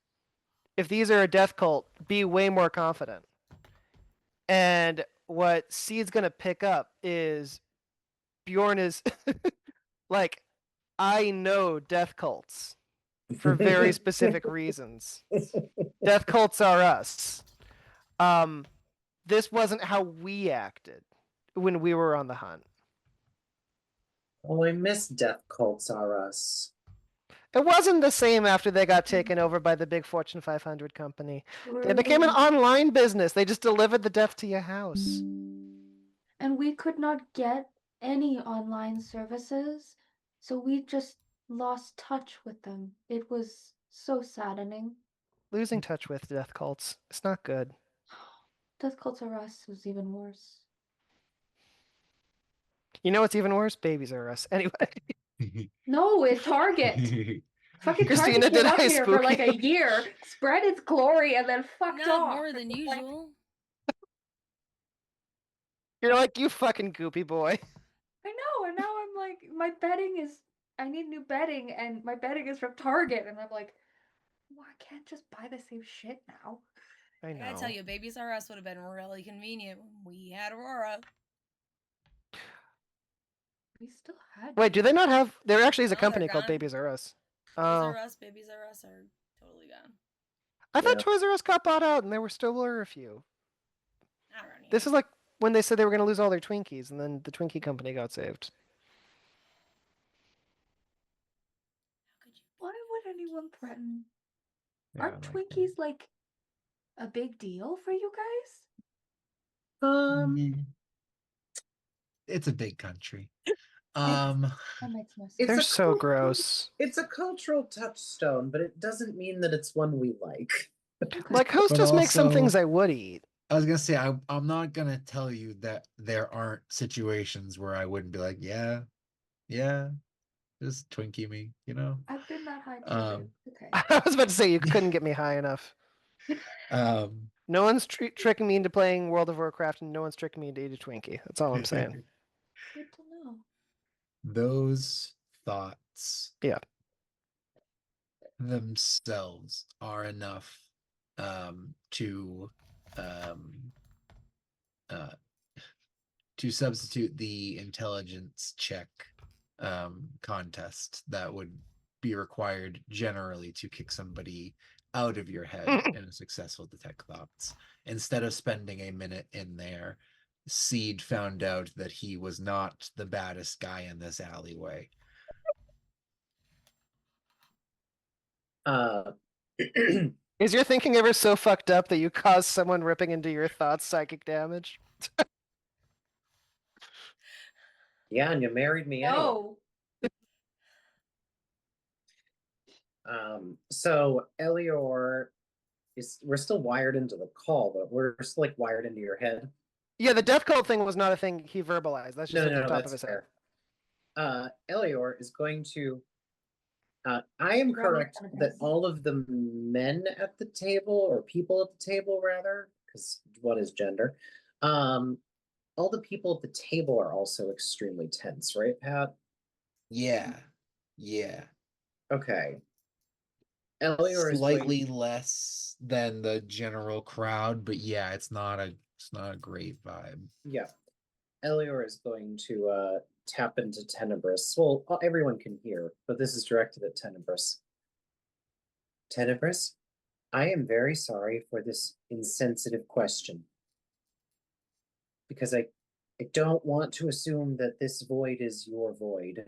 If these are a death cult, be way more confident. And what Seed's gonna pick up is Bjorn is like, I know death cults for very specific reasons. Death cults are us. This wasn't how we acted when we were on the hunt. Oh, I miss Death Cults R Us. It wasn't the same after they got taken over by the big Fortune 500 company. They became an Really? online business. They just delivered the death to your house. And we could not get any online services, so we just lost touch with them. It was so saddening. Losing touch with death cults. It's not good. Death Cults R Us was even worse. You know what's even worse? Babies are us. Anyway. No, it's Target. Fucking Christina, Target did came up I here for spook like you? a year, spread its glory, and then fucked Not off. more than usual. You're like, you fucking goopy boy. I know, and now I'm like, my bedding is. I need new bedding, and my bedding is from Target, and I'm like, well, I can't just buy the same shit now. I I know. gotta tell you, Babies R Us would have been really convenient when we had Aurora. We still had. Wait, do they not have? There actually is a No, they're company called gone. Babies R Us. Toys Oh, R Us, Babies R Us are totally gone. I thought Yeah. Toys R Us got bought out, and there were a few. Not around here. This is like when they said they were going to lose all their Twinkies, and then the Twinkie company got saved. How could you? Why would anyone threaten? Yeah, Aren't like, Twinkies like a big deal for you guys? It's a big country. That makes no sense. It's they're a so cultural- gross. It's a cultural touchstone, but it doesn't mean that it's one we like. Okay. Like Hostess makes some also- things I would eat. I was gonna say I'm not gonna tell you that there aren't situations where I wouldn't be like, yeah, just Twinkie me, you know. I've been that high too. Um, babe. Okay. I was about to say you couldn't get me high enough. No one's tricking me into playing World of Warcraft, and no one's tricking me into eating a Twinkie. That's all I'm saying. Good to know. Those thoughts, Yeah. themselves are enough to substitute the intelligence check contest that would be required generally to kick somebody out of your head in a successful detect thoughts. Instead of spending a minute in there, Seed found out that he was not the baddest guy in this alleyway. Is your thinking ever so fucked up that you cause someone ripping into your thoughts psychic damage? Yeah, and you married me anyway. No. So Elior we're still wired into the call, but we're still like wired into your head. Yeah, the death cult thing was not a thing he verbalized. That's just No, at the no, top of that's his head. fair. Elior is going to. I am Run correct in front of that us. all of the men at the table, or people at the table rather, because what is gender? All the people at the table are also extremely tense, right, Pat? Yeah. Okay. Elior is Slightly less than the general crowd, but yeah, it's not a great vibe. Yeah. Elior is going to tap into Tenebris. Well, everyone can hear, but this is directed at Tenebris. Tenebris, I am very sorry for this insensitive question. Because I don't want to assume that this void is your void.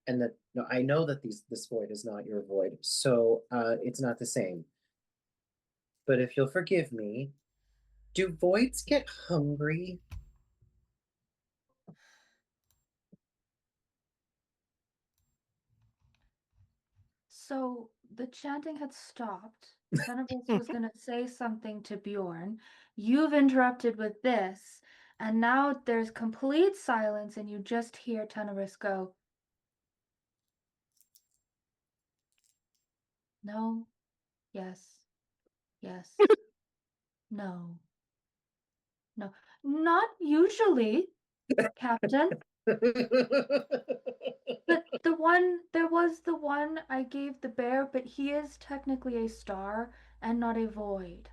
And that no, I know that this void is not your void, so it's not the same. But if you'll forgive me, do voids get hungry? So the chanting had stopped. Tenebris was going to say something to Bjorn. You've interrupted with this, and now there's complete silence, and you just hear Tenebris go, no, yes, yes, no, no, not usually, Captain. But there was the one I gave the bear, but he is technically a star and not a void.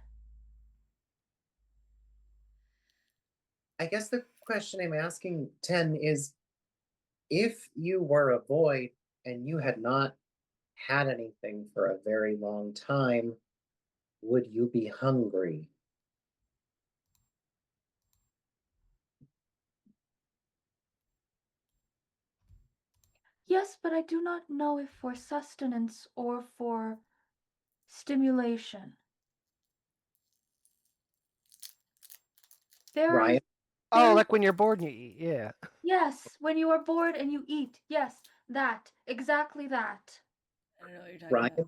I guess the question I'm asking, Ten, is if you were a void and you had not had anything for a very long time, would you be hungry? Yes, but I do not know if for sustenance or for stimulation. There Ryan? is, Oh, there- like when you're bored and you eat. Yeah. yes, when you are bored and you eat. Yes, that, exactly that. I don't know what you're talking Ryan? about.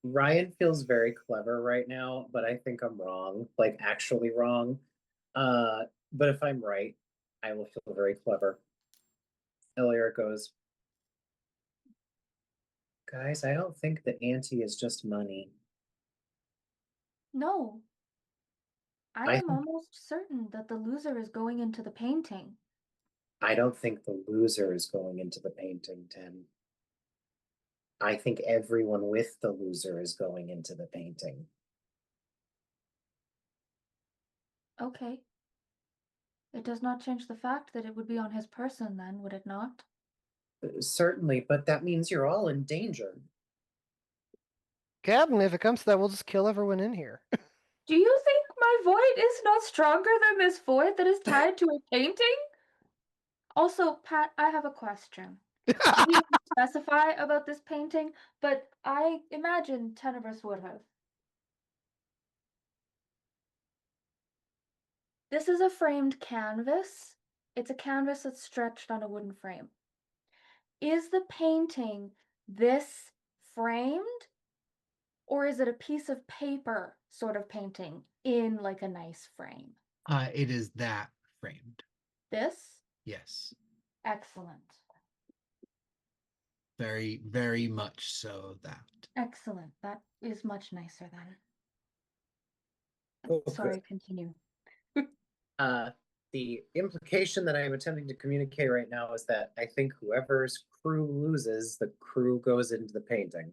Ryan feels very clever right now, but I think I'm wrong, like actually wrong. But if I'm right, I will feel very clever. Elior goes, guys, I don't think the ante is just money. No. I I am think- almost certain that the loser is going into the painting. I don't think the loser is going into the painting, Tim. I think everyone with the loser is going into the painting. Okay. It does not change the fact that it would be on his person then, would it not? Certainly, but that means you're all in danger. Captain, if it comes to that, we'll just kill everyone in here. Do you think my void is not stronger than this void that is tied to a painting? Also, Pat, I have a question. You didn't specify about this painting, but I imagine Tenebris would have. This is a framed canvas. It's a canvas that's stretched on a wooden frame. Is the painting this framed? Or is it a piece of paper sort of painting in like a nice frame? It is that framed. This? Yes. Excellent. Very, very much so that. Excellent. That is much nicer then. Oh, Sorry, good. continue. The implication that I am attempting to communicate right now is that I think whoever's crew loses, the crew goes into the painting.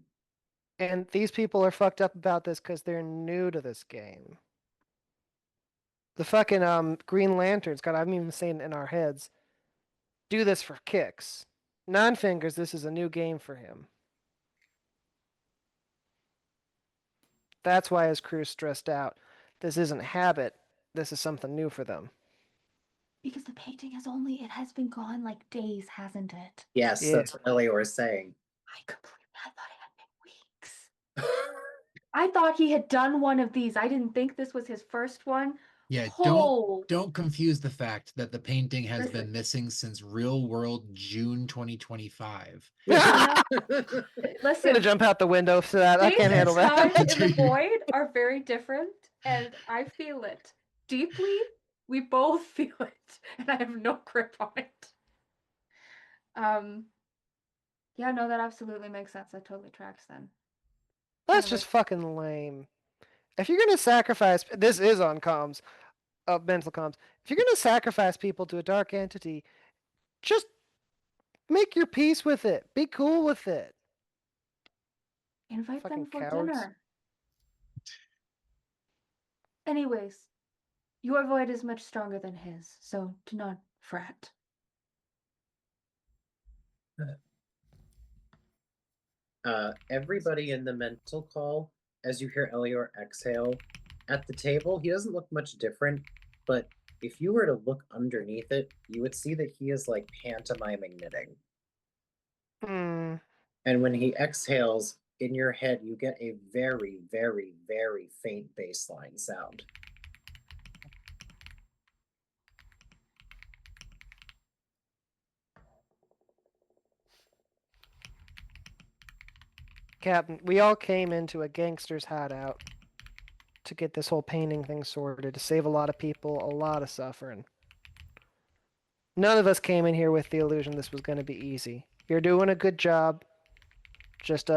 And these people are fucked up about this because they're new to this game. The fucking Green Lanterns, God, I'm even saying it in our heads, do this for kicks. Nine Fingers, this is a new game for him. That's why his crew's stressed out. This isn't habit. This is something new for them. Because the painting it has been gone like days, hasn't it? Yes, Yeah. that's what Elior is saying. I thought it had been weeks. I thought he had done one of these. I didn't think this was his first one. Yeah, Oh, don't confuse the fact that the painting has Listen. been missing since real world June 2025. I'm listen. gonna jump out the window for that. I Space can't handle and time that. in the void are very different, and I feel it deeply. We both feel it, and I have no grip on it. Yeah, no, that absolutely makes sense. That totally tracks then. That's just fucking lame. If you're gonna sacrifice, this is on comms, mental comms. If you're gonna sacrifice people to a dark entity, just make your peace with it. Be cool with it. Invite them Fucking for cowards. dinner. Anyways, your void is much stronger than his, so do not fret. Everybody in the mental call, as you hear Elior exhale, at the table, he doesn't look much different, but if you were to look underneath it, you would see that he is like pantomiming knitting. Hmm. And when he exhales, in your head, you get a very, very, very faint bassline sound. Captain, we all came into a gangster's hideout to get this whole painting thing sorted, to save a lot of people, a lot of suffering. None of us came in here with the illusion this was going to be easy. You're doing a good job. Just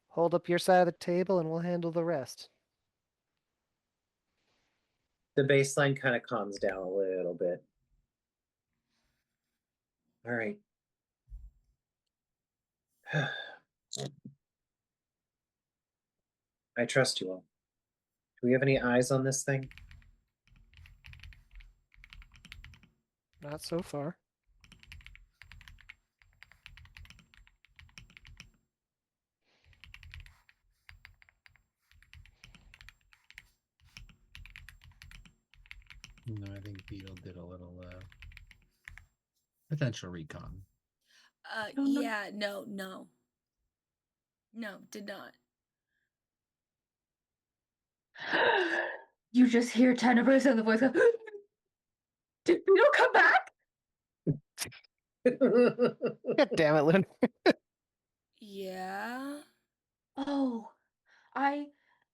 hold up your side of the table and we'll handle the rest. The bassline kind of calms down a little bit. All right. I trust you all. Do we have any eyes on this thing? Not so far. No, I think Beetle did a little potential recon. No. Yeah, no. No, did not. You just hear Tenebris and the voice go, Did Beetle come back? God damn it, Lynn. Yeah. Oh, I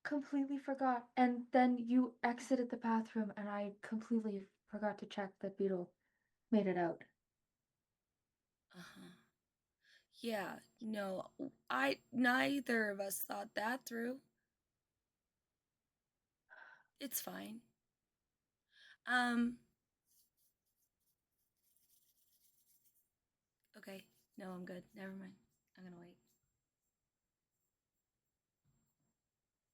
completely forgot. And then you exited the bathroom, and I completely forgot to check that Beetle made it out. Uh-huh. Yeah, no. Neither of us thought that through. It's fine. No, I'm good. Never mind. I'm gonna wait.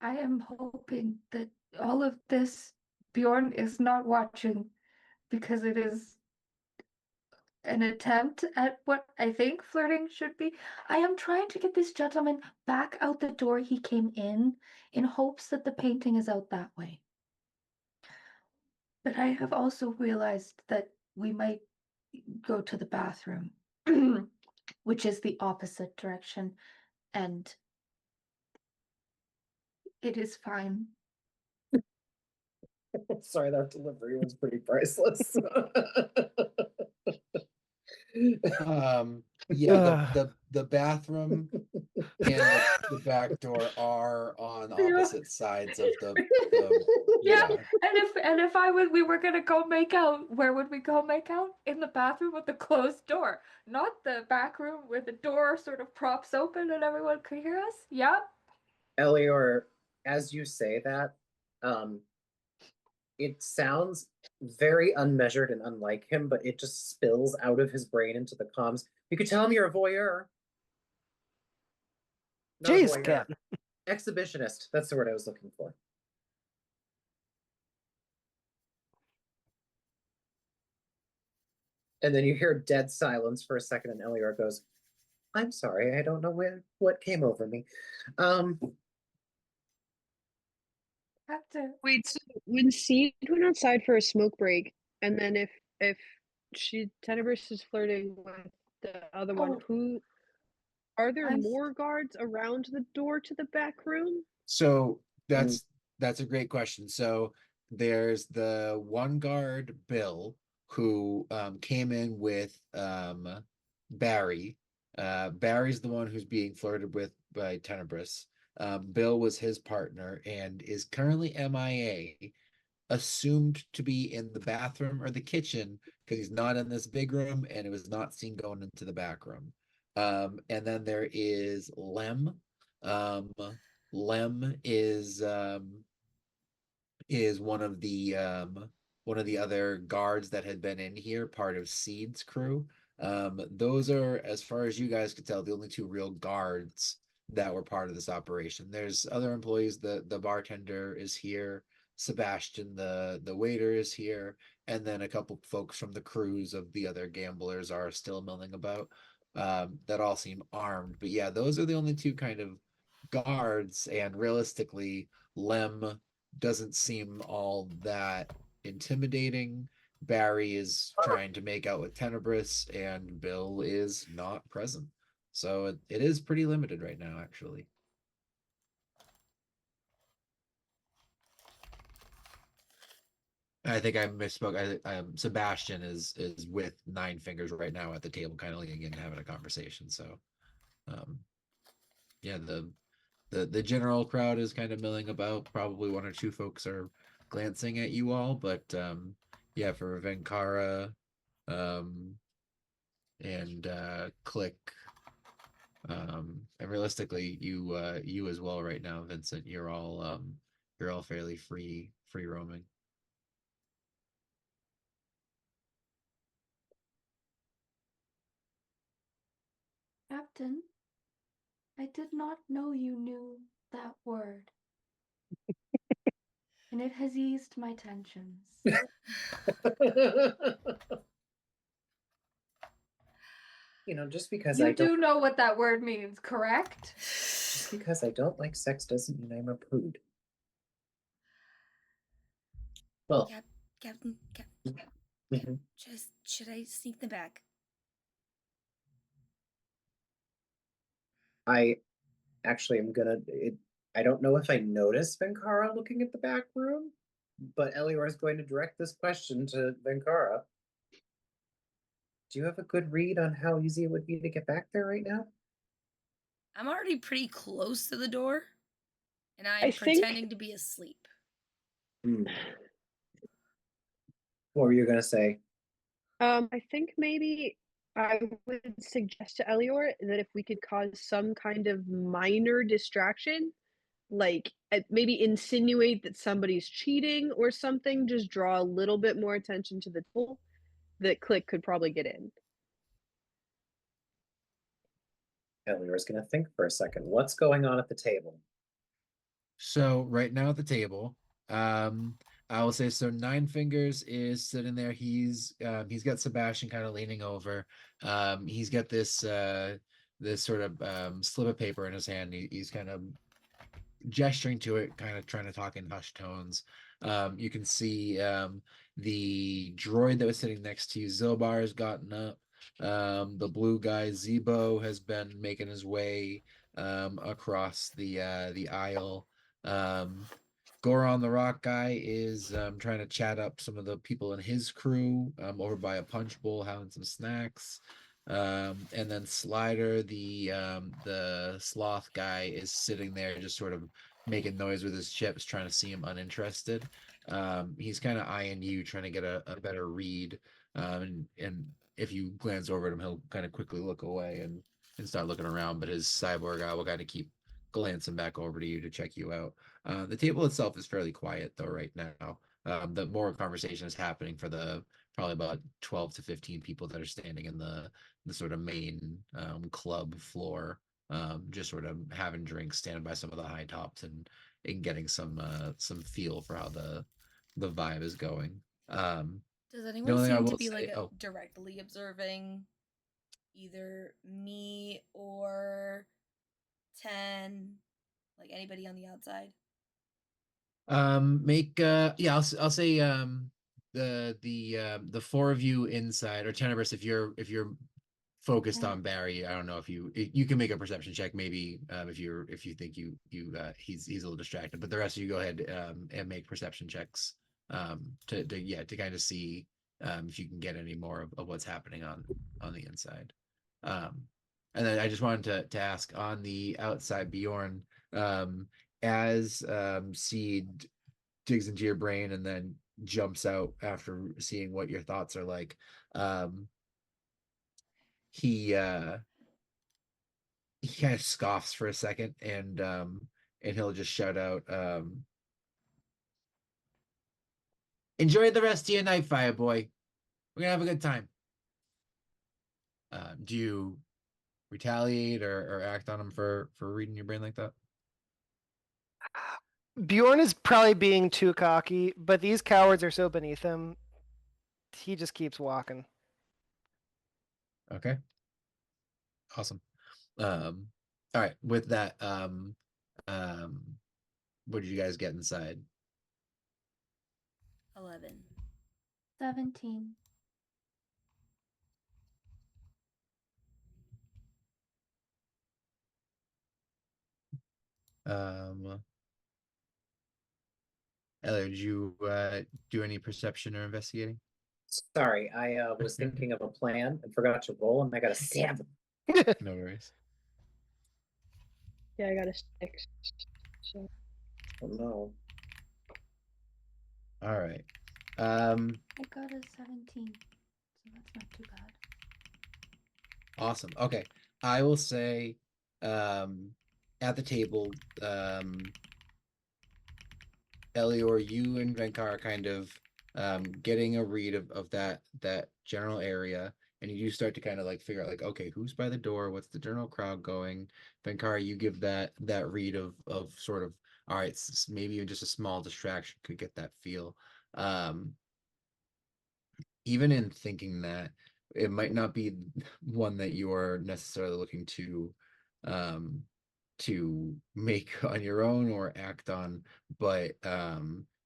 I am hoping that all of this Bjorn is not watching because it is an attempt at what I think flirting should be. I am trying to get this gentleman back out the door he came in hopes that the painting is out that way. But I have also realized that we might go to the bathroom, which is the opposite direction, and it is fine. Sorry, that delivery was pretty priceless. Yeah, Ugh. the bathroom and the back door are on Yeah. opposite sides of the Yeah, yeah. and if we were gonna go make out, where would we go make out? In the bathroom with the closed door, not the back room where the door sort of props open and everyone could hear us. Yep. Elior, as you say that, um, it sounds very unmeasured and unlike him, but it just spills out of his brain into the comms. You could tell him you're a voyeur. Not a Jeez, voyeur. Ken. Exhibitionist. That's the word I was looking for. And then you hear dead silence for a second, and Elior goes, I'm sorry, I don't know what came over me. Have to. Wait, so when Seed went outside for a smoke break, and then if Tenebris is flirting with the other one, Oh, who are there I'm more guards around the door to the back room? So that's a great question. So there's the one guard, Bill, who came in with Barry. Barry's the one who's being flirted with by Tenebris. Bill was his partner and is currently MIA, assumed to be in the bathroom or the kitchen because he's not in this big room and it was not seen going into the back room. And then there is Lem. Um, Lem is one of the other guards that had been in here, part of Seed's crew. Those are, as far as you guys could tell, the only two real guards that were part of this operation. There's other employees. The bartender is here. Sebastian, the waiter, is here, and then a couple folks from the crews of the other gamblers are still milling about. That all seem armed, but yeah, those are the only two kind of guards. And realistically, Lem doesn't seem all that intimidating. Barry is trying to make out with Tenebris, and Bill is not present. So it is pretty limited right now, actually. I think I misspoke. Sebastian is with Nine Fingers right now at the table, kind of leaning in, having a conversation. So, yeah, the general crowd is kind of milling about. Probably one or two folks are glancing at you all, but yeah, for Venkara, and Click, and realistically, you as well right now, Vincent. You're all fairly free roaming. Captain. I did not know you knew that word, and it has eased my tensions. Just because You I don't do know what that word means, correct? just because I don't like sex doesn't mean I'm a prude. Well, Captain, mhm. should I sneak them back? I actually am gonna. I don't know if I noticed Venkara looking at the back room, but Elior is going to direct this question to Venkara. Do you have a good read on how easy it would be to get back there right now? I'm already pretty close to the door, and I I'm think- pretending to be asleep. What were you gonna say? I think maybe I would suggest to Elior that if we could cause some kind of minor distraction, like maybe insinuate that somebody's cheating or something, just draw a little bit more attention to the tool, that Click could probably get in. Eleanor's gonna think for a second. What's going on at the table? So right now at the table, I will say so. Nine Fingers is sitting there. He's got Sebastian kind of leaning over. He's got this sort of slip of paper in his hand. He's kind of gesturing to it, kind of trying to talk in hushed tones. You can see the droid that was sitting next to you, Zilbar, has gotten up. The blue guy Zebo has been making his way across the aisle. Goron the Rock guy is trying to chat up some of the people in his crew over by a punch bowl, having some snacks. And then Slider, the sloth guy, is sitting there just sort of making noise with his chips, trying to seem uninterested. He's kind of eyeing you, trying to get a better read. And if you glance over at him, he'll kind of quickly look away and start looking around. But his cyborg eye will kind of keep glancing back over to you to check you out. The table itself is fairly quiet though right now. The more conversation is happening for the probably about 12 to 15 people that are standing in the sort of main club floor, just sort of having drinks, standing by some of the high tops and getting some feel for how the vibe is going. Does The anyone only thing I seem to will be like say, oh, directly observing either me or 10, like anybody on the outside? make yeah, I'll say the four of you inside, or Tenebris, if you're focused Okay. on Barry, I don't know if you can make a perception check maybe, if you think he's a little distracted, but the rest of you go ahead and make perception checks to kind of see if you can get any more of what's happening on the inside. And then I just wanted to ask on the outside, Bjorn, as Seed digs into your brain and then jumps out after seeing what your thoughts are like. He kind of scoffs for a second and he'll just shout out, enjoy the rest of your night, Fireboy. We're gonna have a good time. Do you retaliate or act on him for reading your brain like that? Bjorn is probably being too cocky, but these cowards are so beneath him. He just keeps walking. Okay. Awesome. All right, with that, what did you guys get inside? 11. 17. Elliot, did you do any perception or investigating? Sorry, I was thinking of a plan and forgot to roll, and I got a 7. No worries. Yeah, I got a 6. So Oh no. All right. I got a 17. So that's not too bad. Awesome. Okay. I will say at the table, Elior, you and Venkar are kind of getting a read of that general area, and you start to kind of like figure out like, okay, who's by the door, what's the general crowd going. Venkar, you give that read of sort of, all right, maybe even just a small distraction could get that feel. Even in thinking that, it might not be one that you're necessarily looking to make on your own or act on, but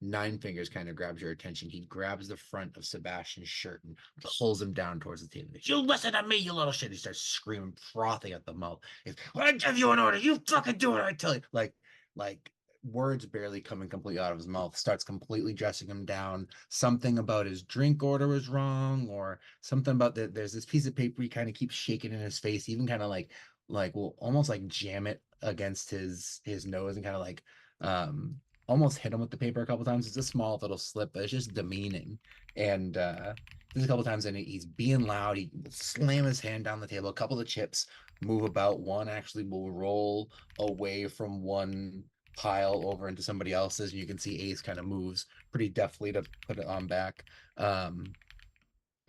Nine Fingers kind of grabs your attention. He grabs the front of Sebastian's shirt and pulls him down towards the table. You listen to me, you little shit. He starts screaming, frothing at the mouth. When I give you an order, you fucking do what I tell you. Like words barely coming completely out of his mouth, starts completely dressing him down. Something about his drink order was wrong, or something about that. There's this piece of paper he kind of keeps shaking in his face, even kind of like will almost like jam it against his nose and kind of like almost hit him with the paper a couple times. It's a small little slip, but it's just demeaning. And there's a couple times and he's being loud. He will slam his hand down the table. A couple of chips move about. One actually will roll away from one pile over into somebody else's, and you can see Ace kind of moves pretty deftly to put it on back.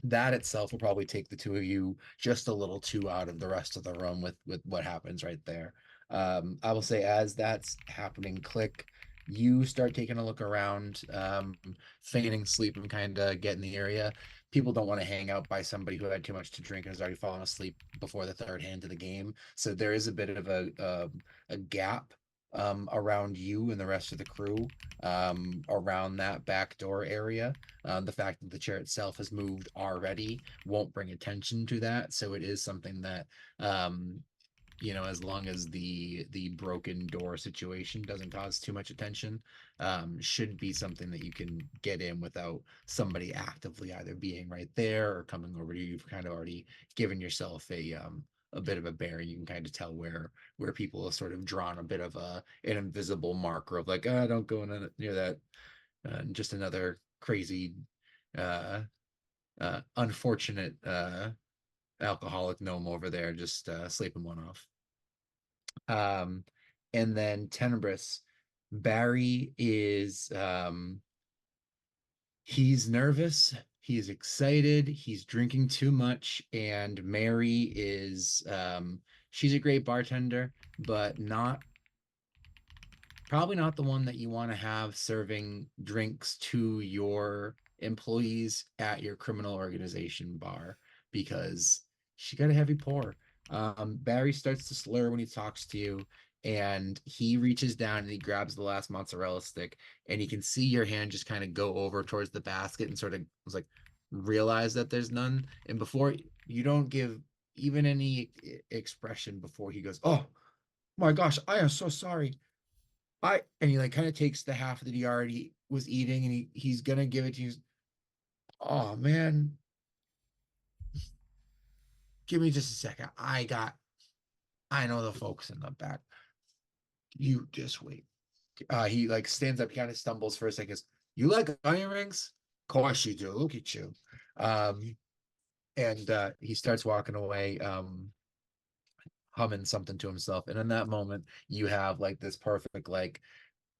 that itself will probably take the two of you just a little too out of the rest of the room with what happens right there. I will say as that's happening, Click, you start taking a look around, feigning sleep and kind of get in the area. People don't want to hang out by somebody who had too much to drink and has already fallen asleep before the third hand of the game. So there is a bit of a gap around you and the rest of the crew, around that back door area. The fact that the chair itself has moved already won't bring attention to that. So it is something that, as long as the broken door situation doesn't cause too much attention, should be something that you can get in without somebody actively either being right there or coming over to you. You've kind of already given yourself a bit of a bearing. You can kind of tell where people have sort of drawn a bit of an invisible marker of like, don't go near that. Just another crazy, unfortunate alcoholic gnome over there, just sleeping one off. And then Tenebris, Barry is he's nervous, he's excited, he's drinking too much, and Mary is she's a great bartender, but probably not the one that you want to have serving drinks to your employees at your criminal organization bar, because she got a heavy pour. Barry starts to slur when he talks to you, and he reaches down and he grabs the last mozzarella stick, and you can see your hand just kind of go over towards the basket and sort of was like realize that there's none. And before you don't give even any expression before he goes, "Oh my gosh, I am so sorry. And he like kind of takes the half that he already was eating, and he's gonna give it to you. Oh man, give me just a second. I know the folks in the back. You just wait. He like stands up, kind of stumbles for a second. You like onion rings? Of course you do. Look at you. And he starts walking away, humming something to himself. And in that moment, you have like this perfect like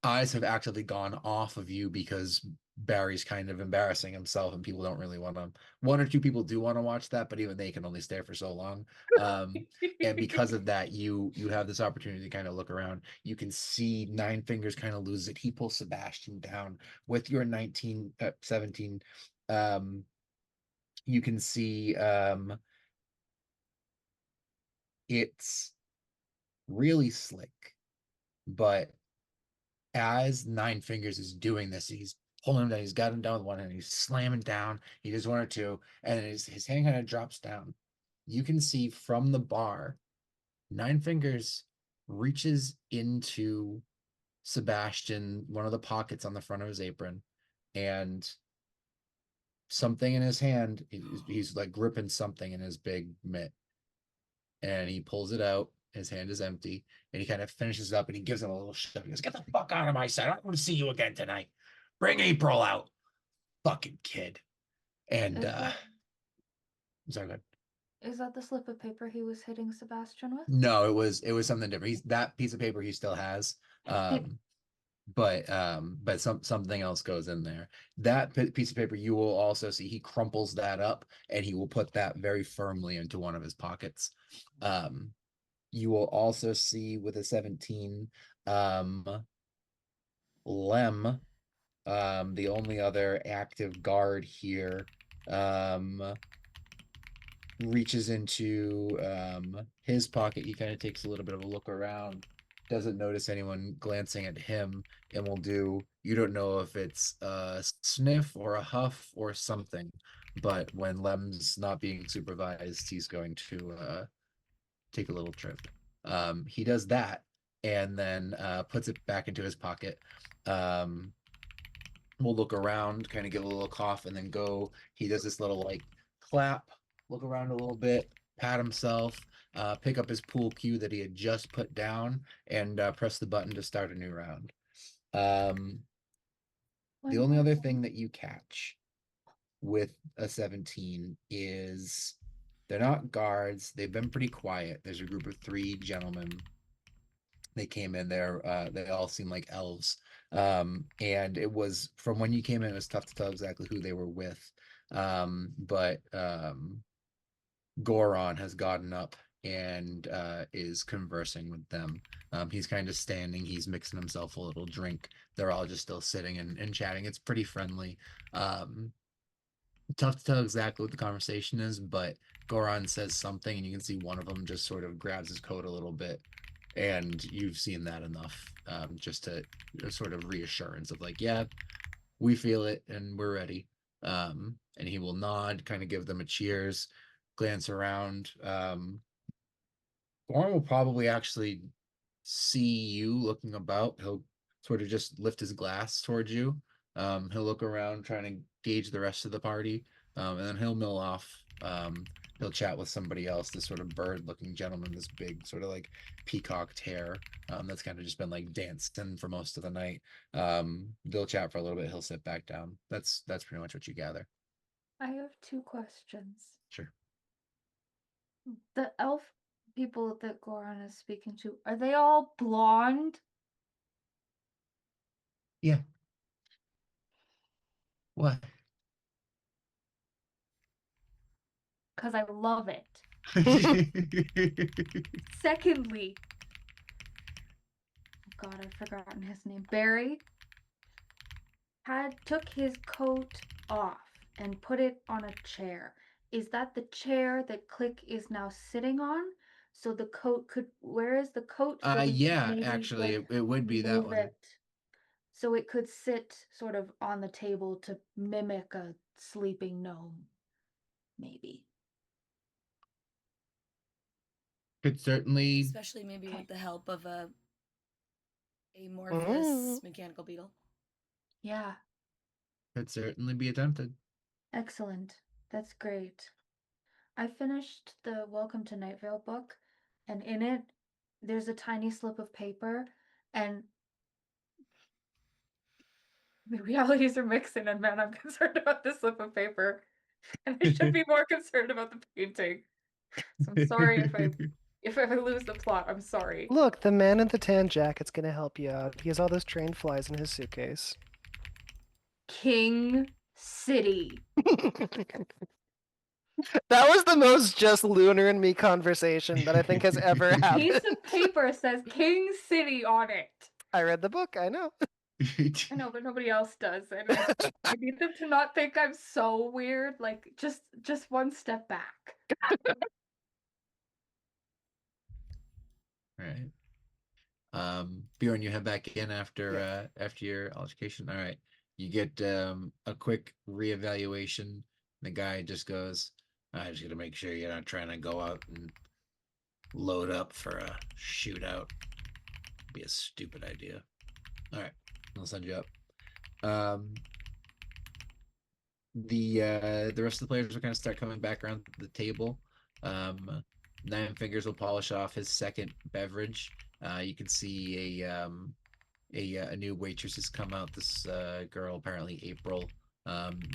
eyes have actually gone off of you because Barry's kind of embarrassing himself, and people don't really want to. One or two people do want to watch that, but even they can only stare for so long. And because of that, you have this opportunity to kind of look around. You can see Nine Fingers kind of lose it. He pulls Sebastian down with your 17. You can see it's really slick, but as Nine Fingers is doing this, he's pulling him down. He's got him down with one hand. He's slamming down. He does one or two, and his hand kind of drops down. You can see from the bar, Nine Fingers reaches into Sebastian, one of the pockets on the front of his apron, and something in his hand. He's like gripping something in his big mitt, and he pulls it out. His hand is empty, and he kind of finishes up, and he gives him a little shove. He goes, "Get the fuck out of my sight! I don't want to see you again tonight. Bring April out, fucking kid." And sorry, go ahead. Is that the slip of paper he was hitting Sebastian with? No, it was something different. That piece of paper he still has, but something else goes in there. That piece of paper, you will also see he crumples that up, and he will put that very firmly into one of his pockets. You will also see with a 17, Lem, the only other active guard here, reaches into his pocket. He kind of takes a little bit of a look around, doesn't notice anyone glancing at him, and will do, you don't know if it's a sniff or a huff or something, but when Lem's not being supervised, he's going to take a little trip. He does that, and then puts it back into his pocket. We'll look around, kind of give a little cough, and then go. He does this little like clap, look around a little bit, pat himself, pick up his pool cue that he had just put down, and press the button to start a new round. The only other thing that you catch with a 17 is they're not guards. They've been pretty quiet. There's a group of 3 gentlemen. They came in there. They all seem like elves. And it was, from when you came in, it was tough to tell exactly who they were with. But Goron has gotten up and is conversing with them. He's kind of standing, he's mixing himself a little drink. They're all just still sitting and chatting. It's pretty friendly. Tough to tell exactly what the conversation is, but Goron says something, and you can see one of them just sort of grabs his coat a little bit, and you've seen that enough, just to sort of reassurance of like, yeah, we feel it and we're ready. And he will nod, kind of give them a cheers, glance around. Goron will probably actually see you looking about. He'll sort of just lift his glass towards you. He'll look around, trying to gauge the rest of the party, and then he'll mill off. He'll chat with somebody else, this sort of bird-looking gentleman, this big sort of like peacocked hair, that's kind of just been like dancing for most of the night. They'll chat for a little bit. He'll sit back down. That's pretty much what you gather. I have 2 questions. Sure. The elf people that Goron is speaking to, are they all blonde? Yeah. What? Because I love it. Secondly, oh God, I've forgotten his name. Barry took his coat off and put it on a chair. Is that the chair that Click is now sitting on? So the coat could, where is the coat? Yeah, maybe, actually, like, it would be that move one. it so it could sit sort of on the table to mimic a sleeping gnome, maybe. Could certainly. Especially maybe Okay. with the help of a amorphous mechanical beetle. Yeah, Could certainly be attempted. excellent. That's great. I finished the Welcome to Night Vale book, and in it, there's a tiny slip of paper, and the realities are mixing, and man, I'm concerned about this slip of paper. And I should be more concerned about the painting. So I'm sorry if I lose the plot. I'm sorry. Look, the man in the tan jacket's gonna help you out. He has all those trained flies in his suitcase. King City. That was the most just Lunar and me conversation that I think has ever Piece happened. of paper says King City on it. I read the book, I know. I know, but nobody else does, and I need them to not think I'm so weird. Like, just one step back. Right. Bjorn, you head back in after Yeah. after your altercation. All right. You get a quick reevaluation. The guy just goes, I just gotta make sure you're not trying to go out and load up for a shootout. Be a stupid idea. All right, I'll send you up. The rest of the players will kind of start coming back around the table. Nine Fingers will polish off his second beverage. You can see a new waitress has come out. This girl, apparently April,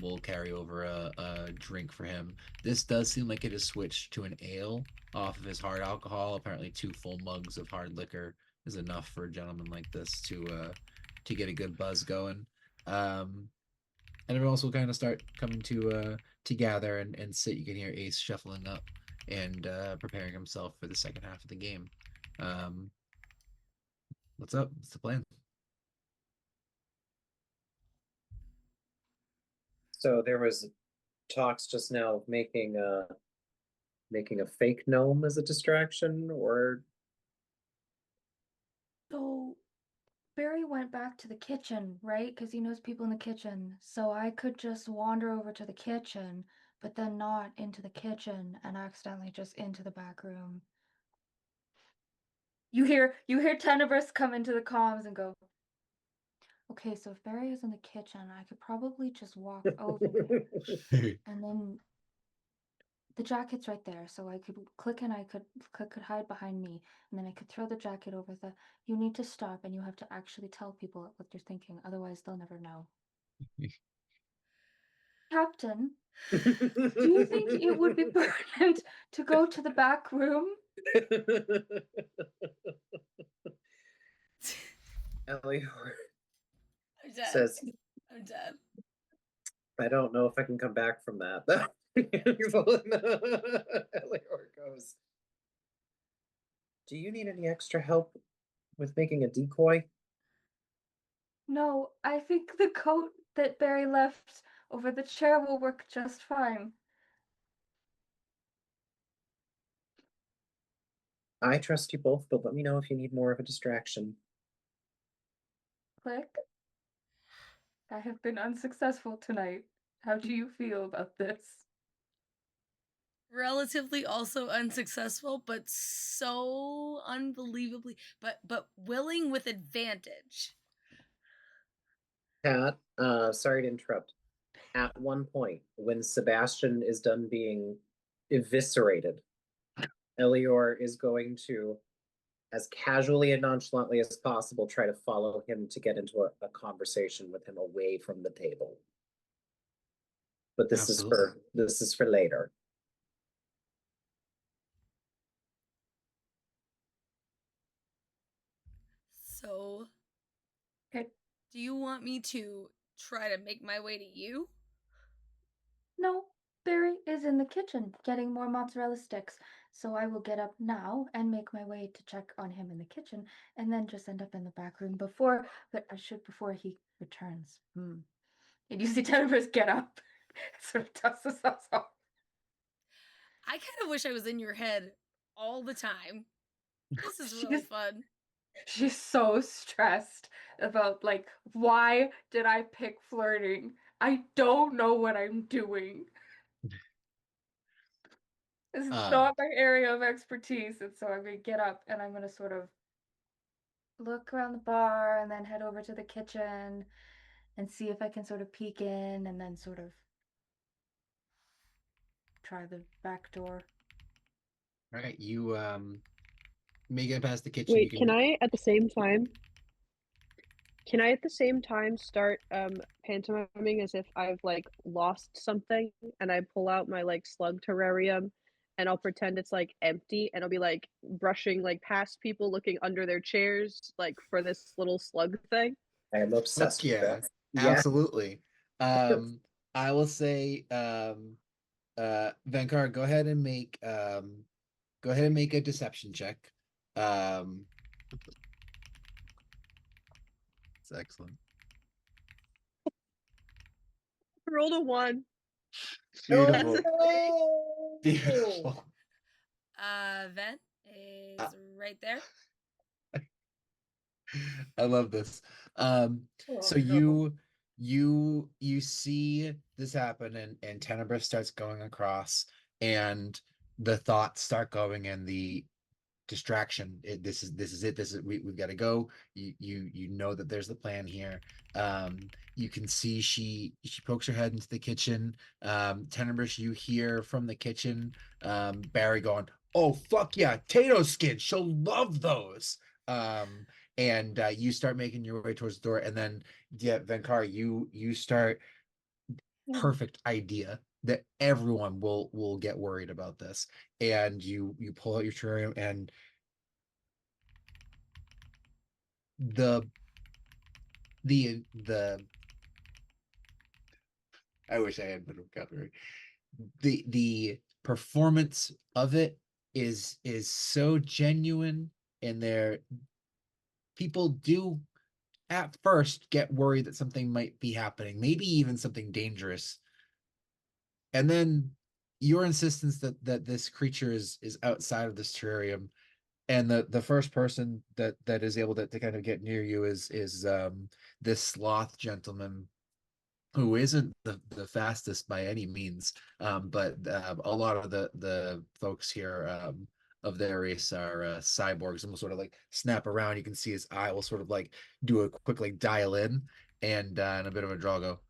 will carry over a drink for him. This does seem like it has switched to an ale off of his hard alcohol. Apparently 2 full mugs of hard liquor is enough for a gentleman like this to get a good buzz going. And everyone else will kind of start coming to gather and sit. You can hear Ace shuffling up and preparing himself for the second half of the game. What's up? What's the plan? So there was talks just now of making a fake gnome as a distraction, or So Barry went back to the kitchen, right? Because he knows people in the kitchen. So I could just wander over to the kitchen, but then not into the kitchen and accidentally just into the back room. You hear Tenebris come into the comms and go, okay, so if Barry is in the kitchen, I could probably just walk over there. And then the jacket's right there, so I could click and I could hide behind me, and then I could throw the jacket over the. You need to stop, and you have to actually tell people what you're thinking, otherwise they'll never know. Captain, do you think it would be prudent to go to the back room? Eleanor I'm dead. says, I'm dead. I don't know if I can come back from that. Eleanor goes. Do you need any extra help with making a decoy? No, I think the coat that Barry left over the chair will work just fine. I trust you both, but let me know if you need more of a distraction. Click. I have been unsuccessful tonight. How do you feel about this? Relatively also unsuccessful, but so unbelievably, but willing with advantage. Pat, sorry to interrupt. At one point, when Sebastian is done being eviscerated, Elior is going to, as casually and nonchalantly as possible, try to follow him to get into a conversation with him away from the table. But this is for later. So, Okay. do you want me to try to make my way to you? No, Barry is in the kitchen getting more mozzarella sticks. So I will get up now and make my way to check on him in the kitchen and then just end up in the back room before he returns. And you see Tenebris get up, sort of dust the sauce off. I kind of wish I was in your head all the time. This is really fun. She's so stressed about, like, why did I pick flirting? I don't know what I'm doing. This is not my area of expertise. And so I'm going to get up and I'm going to sort of look around the bar and then head over to the kitchen and see if I can sort of peek in and then sort of try the back door. All right, you make it past the kitchen. Wait, you can I at the same time? Can I at the same time start pantomiming as if I've like lost something and I pull out my like slug terrarium and I'll pretend it's like empty and I'll be like brushing like past people looking under their chairs like for this little slug thing? I am obsessed with yeah, that. Yeah. absolutely. I will say, Venkar, go ahead and make a deception check. It's excellent. I rolled a 1. Beautiful. Oh, Beautiful. Ven is right there. I love this. So you see this happen and Tenebris starts going across and the thoughts start going and the distraction. This is it. We've got to go. You know that there's the plan here. You can see she pokes her head into the kitchen. Tenebris, you hear from the kitchen Barry going, "Oh fuck yeah, Tato skin. She'll love those." And you start making your way towards the door, and then Venkar, you start. Perfect idea that everyone will get worried about this, and you pull out your terrarium and the I wish I had been vocabulary. The performance of it is so genuine, and people do at first get worried that something might be happening, maybe even something dangerous. And then your insistence that this creature is outside of this terrarium, and the first person that is able to kind of get near you is this sloth gentleman who isn't the fastest by any means, but a lot of the folks here of their race are cyborgs, and will sort of like snap around. You can see his eye will sort of like do a quick like dial in, and a bit of a draw go.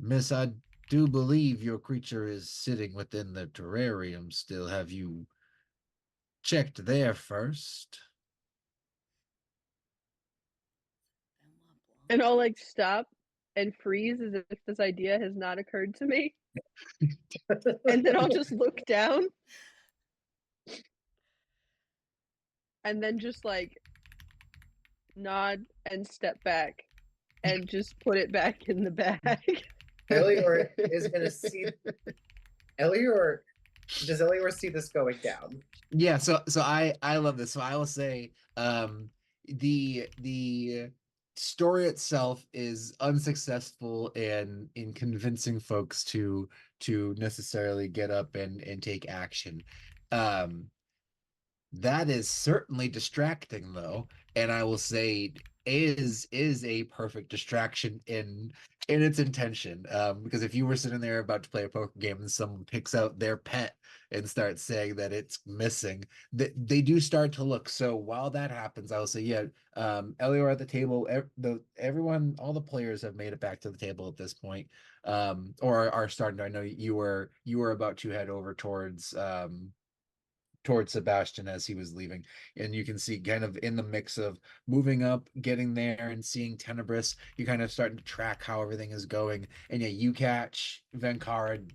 Miss, I do believe your creature is sitting within the terrarium still. Have you checked there first? And I'll like stop and freeze as if this idea has not occurred to me. And then I'll just look down. And then just like nod and step back and just put it back in the bag. Elior is gonna see Elior. Does Elior see this going down? Yeah, so I love this. So I will say the story itself is unsuccessful in convincing folks to necessarily get up and take action. Um that is certainly distracting though, and I will say is a perfect distraction in its intention. Because if you were sitting there about to play a poker game and someone picks out their pet and starts saying that it's missing, they do start to look. So while that happens, I will say, yeah, Elior at the table, everyone, all the players have made it back to the table at this point, or are starting to. I know you were about to head over towards Sebastian as he was leaving. And you can see kind of in the mix of moving up, getting there, and seeing Tenebris, you kind of starting to track how everything is going. And yeah, you catch Venkara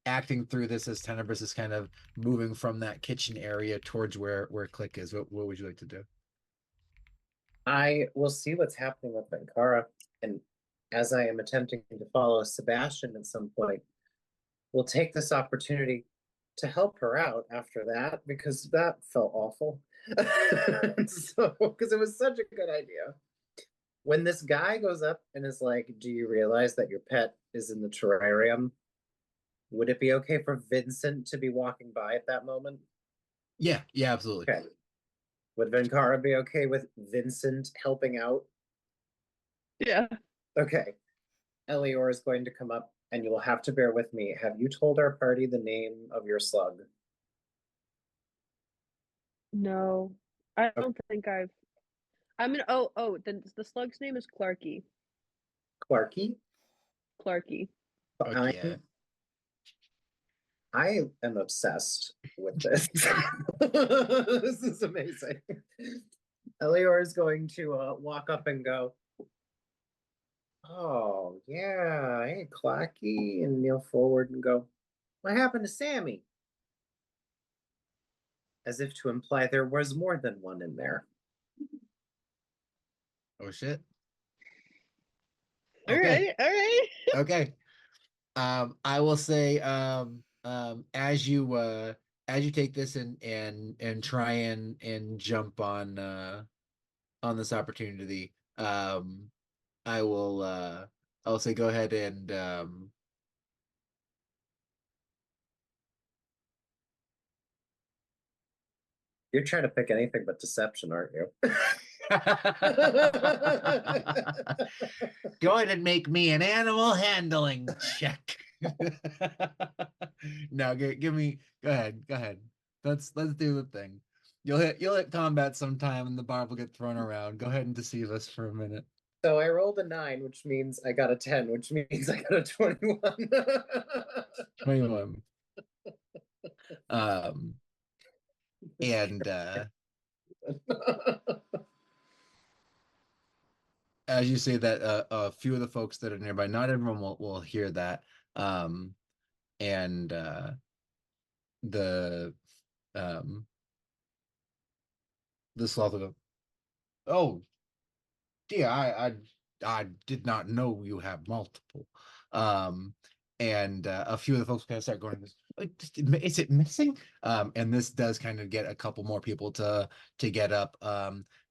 acting through this as Tenebris is kind of moving from that kitchen area towards where Click is. What would you like to do? I will see what's happening with Venkara, and as I am attempting to follow Sebastian at some point, we'll take this opportunity to help her out after that because that felt awful. So, because it was such a good idea. When this guy goes up and is like, "Do you realize that your pet is in the terrarium?" Would it be okay for Vincent to be walking by at that moment? Yeah, absolutely. Okay. Would Venkara be okay with Vincent helping out? Yeah. Okay. Elior is going to come up, and you will have to bear with me. Have you told our party the name of your slug? No, I don't think I've. I mean, the slug's name is Clarky. Clarky? Clarky. Okay. Yeah. I am obsessed with this. This is amazing. Elior is going to walk up and go, "Oh, yeah, hey, Clacky," and kneel forward and go, "What happened to Sammy?" As if to imply there was more than one in there. Oh shit. All Okay. right. Okay. I will say, as you take this and try and jump on this opportunity, I will I'll say go ahead and You're trying to pick anything but deception, aren't you? go ahead and make me an animal handling check. No, give me. Go ahead. Let's do the thing. You'll hit combat sometime, and the bar will get thrown around. Go ahead and deceive us for a minute. So I rolled a 9, which means I got a 10, which means I got a 21. 21. And as you say that, a few of the folks that are nearby, not everyone will hear that. And the sloth will go, "Oh dear, I did not know you have multiple." And a few of the folks kind of start going, "Is it missing?" And this does kind of get a couple more people to get up.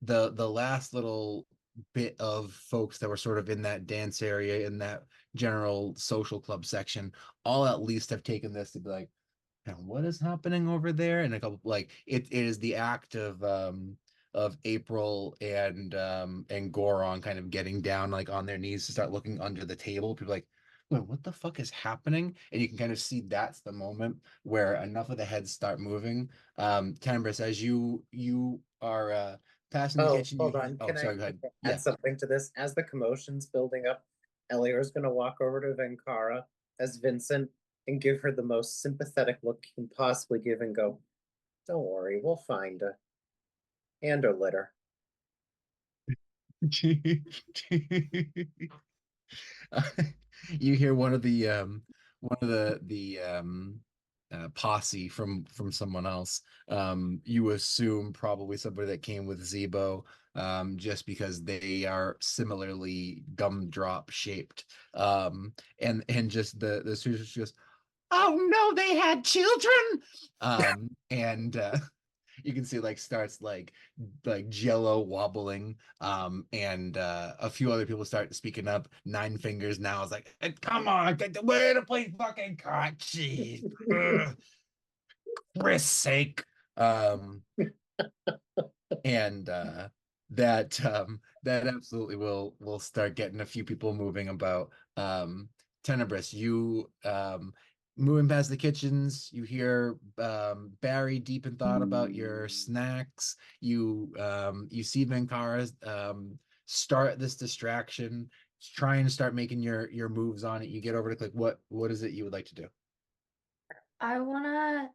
The last little bit of folks that were sort of in that dance area, in that general social club section, all at least have taken this to be like, "And what is happening over there?" And a couple, like, it is the act of April and Goron kind of getting down like on their knees to start looking under the table. People like, "Wait, what the fuck is happening?" And you can kind of see that's the moment where enough of the heads start moving. Tenebris, as you are passing the kitchen, hold on. Can sorry, I go ahead. add Yeah. something to this? As the commotion's building up, Elior's going to walk over to Venkara as Vincent and give her the most sympathetic look he can possibly give and go, "Don't worry, we'll find a and a litter." You hear one of the posse from someone else. You assume probably somebody that came with Zebo, just because they are similarly gumdrop shaped. And just the Swedish just, oh no, they had children. And you can see like starts like Jello wobbling, and a few other people start speaking up. Nine Fingers now is like, come on, where to play fucking card cheese. Christ's sake. Um, and that absolutely will start getting a few people moving about. Tenebris, you moving past the kitchens, you hear Barry deep in thought about your snacks. You see Venkara start this distraction, try and start making your moves on it. You get over to Click. What is it you would like to do? I wanna.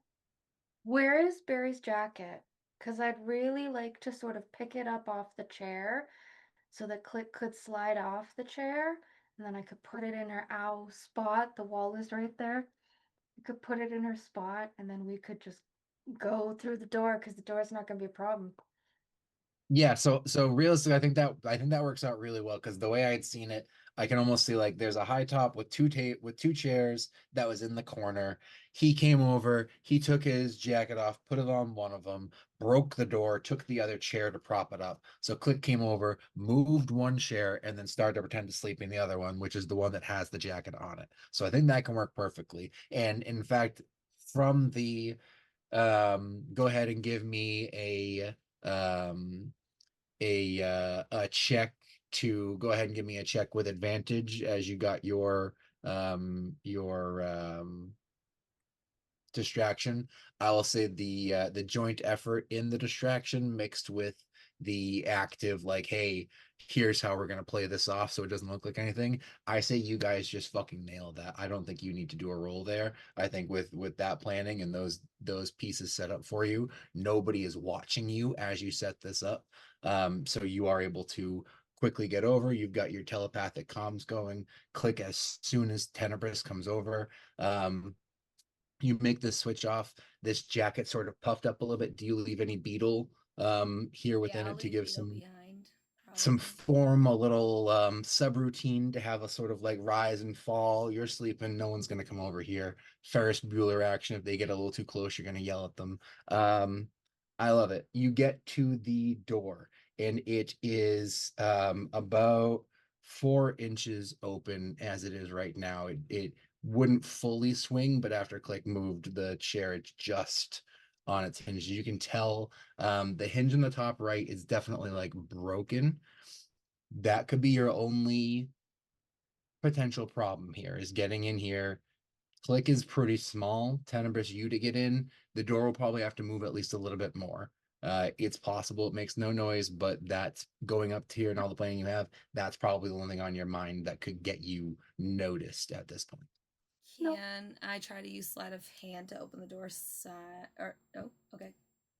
Where is Barry's jacket? Because I'd really like to sort of pick it up off the chair so that Click could slide off the chair, and then I could put it in her ow spot. The wall is right there. I could put it in her spot, and then we could just go through the door because the door's not gonna be a problem. Yeah, so realistically, I think that works out really well because the way I had seen it, I can almost see like there's a high top with two chairs that was in the corner. He came over, he took his jacket off, put it on one of them, broke the door, took the other chair to prop it up. So Click came over, moved one chair, and then started to pretend to sleep in the other one, which is the one that has the jacket on it. So I think that can work perfectly. And in fact, from the go ahead and give me a check to go ahead and give me a check with advantage as you got your distraction. I will say the joint effort in the distraction mixed with the active, like, hey, here's how we're gonna play this off so it doesn't look like anything. I say you guys just fucking nail that. I don't think you need to do a roll there. I think with that planning and those pieces set up for you, nobody is watching you as you set this up. So you are able to quickly get over. You've got your telepathic comms going. Click as soon as Tenebris comes over. You make this switch off. This jacket sort of puffed up a little bit. Do you leave any beetle here within Yeah, I'll it to leave give Beetle behind. some Probably. form, a little subroutine to have a sort of like rise and fall? You're sleeping, no one's gonna come over here. Ferris Bueller action. If they get a little too close, you're gonna yell at them. um I love it. You get to the door and it is about 4 inches open as it is right now. It wouldn't fully swing, but after Click moved the chair, it's just on its hinges. You can tell the hinge in the top right is definitely like broken. That could be your only potential problem here, is getting in here. Click is pretty small. Tenebris, you to get in, the door will probably have to move at least a little bit more. It's possible it makes no noise, but that's going up to here and all the planning you have. That's probably the only thing on your mind that could get you noticed at this point. No. Can I try to use sleight of hand to open the door side? Or oh, okay.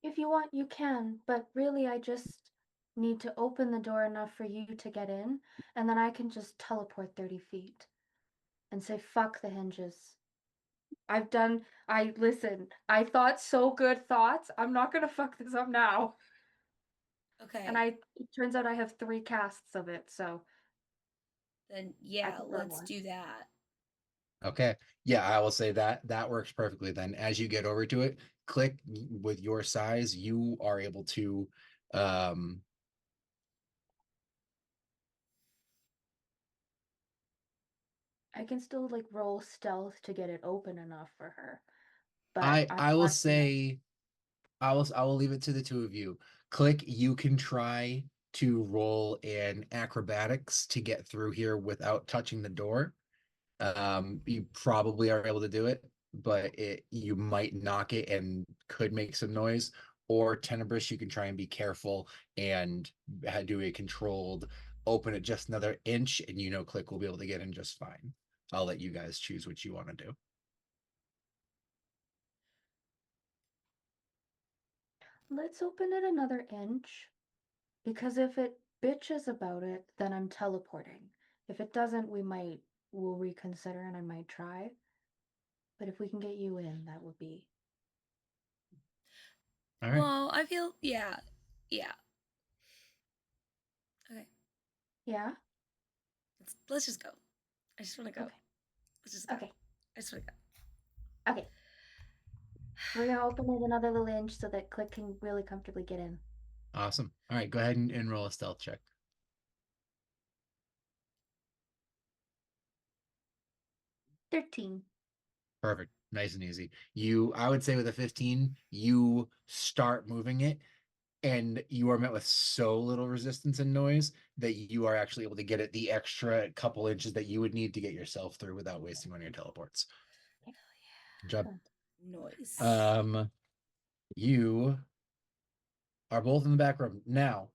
If you want, you can, but really, I just need to open the door enough for you to get in, and then I can just teleport 30 feet and say, fuck the hinges. Listen, I thought so good thoughts. I'm not gonna fuck this up now. Okay. And it turns out I have 3 casts of it, so Then I yeah, prefer let's more. do that. Okay. Yeah, I will say that works perfectly then. As you get over to it, Click, with your size, you are able to um I can still like roll stealth to get it open enough for her. But I I'm I will not gonna. say I will leave it to the two of you. Click, you can try to roll an acrobatics to get through here without touching the door. You probably are able to do it, but you might knock it and could make some noise. Or Tenebris, you can try and be careful and do a controlled open it just another inch, and Click will be able to get in just fine. I'll let you guys choose what you want to do. Let's open it another inch. Because if it bitches about it, then I'm teleporting. If it doesn't, we'll reconsider and I might try. But if we can get you in, that would be. All right. Well, I feel yeah. Okay, Yeah? let's just go. I just want to go. Okay. Let's just go. Okay. I just want to go. Okay. We're gonna open it another little inch so that Click can really comfortably get in. Awesome. All right, go ahead and roll a stealth check. 13. Perfect. Nice and easy. I would say with a 15, you start moving it, and you are met with so little resistance and noise that you are actually able to get it the extra couple inches that you would need to get yourself through without wasting one of your teleports. Good job. Noise. You are both in the back room. Now,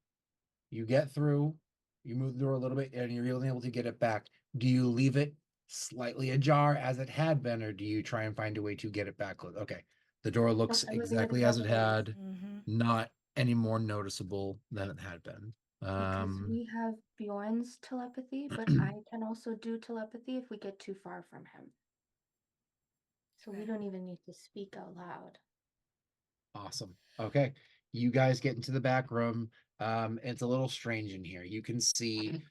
you get through, you move the door a little bit, and you're able to get it back. Do you leave it slightly ajar as it had been, or do you try and find a way to get it back closed? Okay. The door looks I was able to exactly as it double had, Mm-hmm. not any more noticeable than it had been. Because we have Bjorn's telepathy, but I can also do telepathy if we get too far from him. So we Okay. don't even need to speak out loud. Awesome. Okay. You guys get into the back room. It's a little strange in here. You can see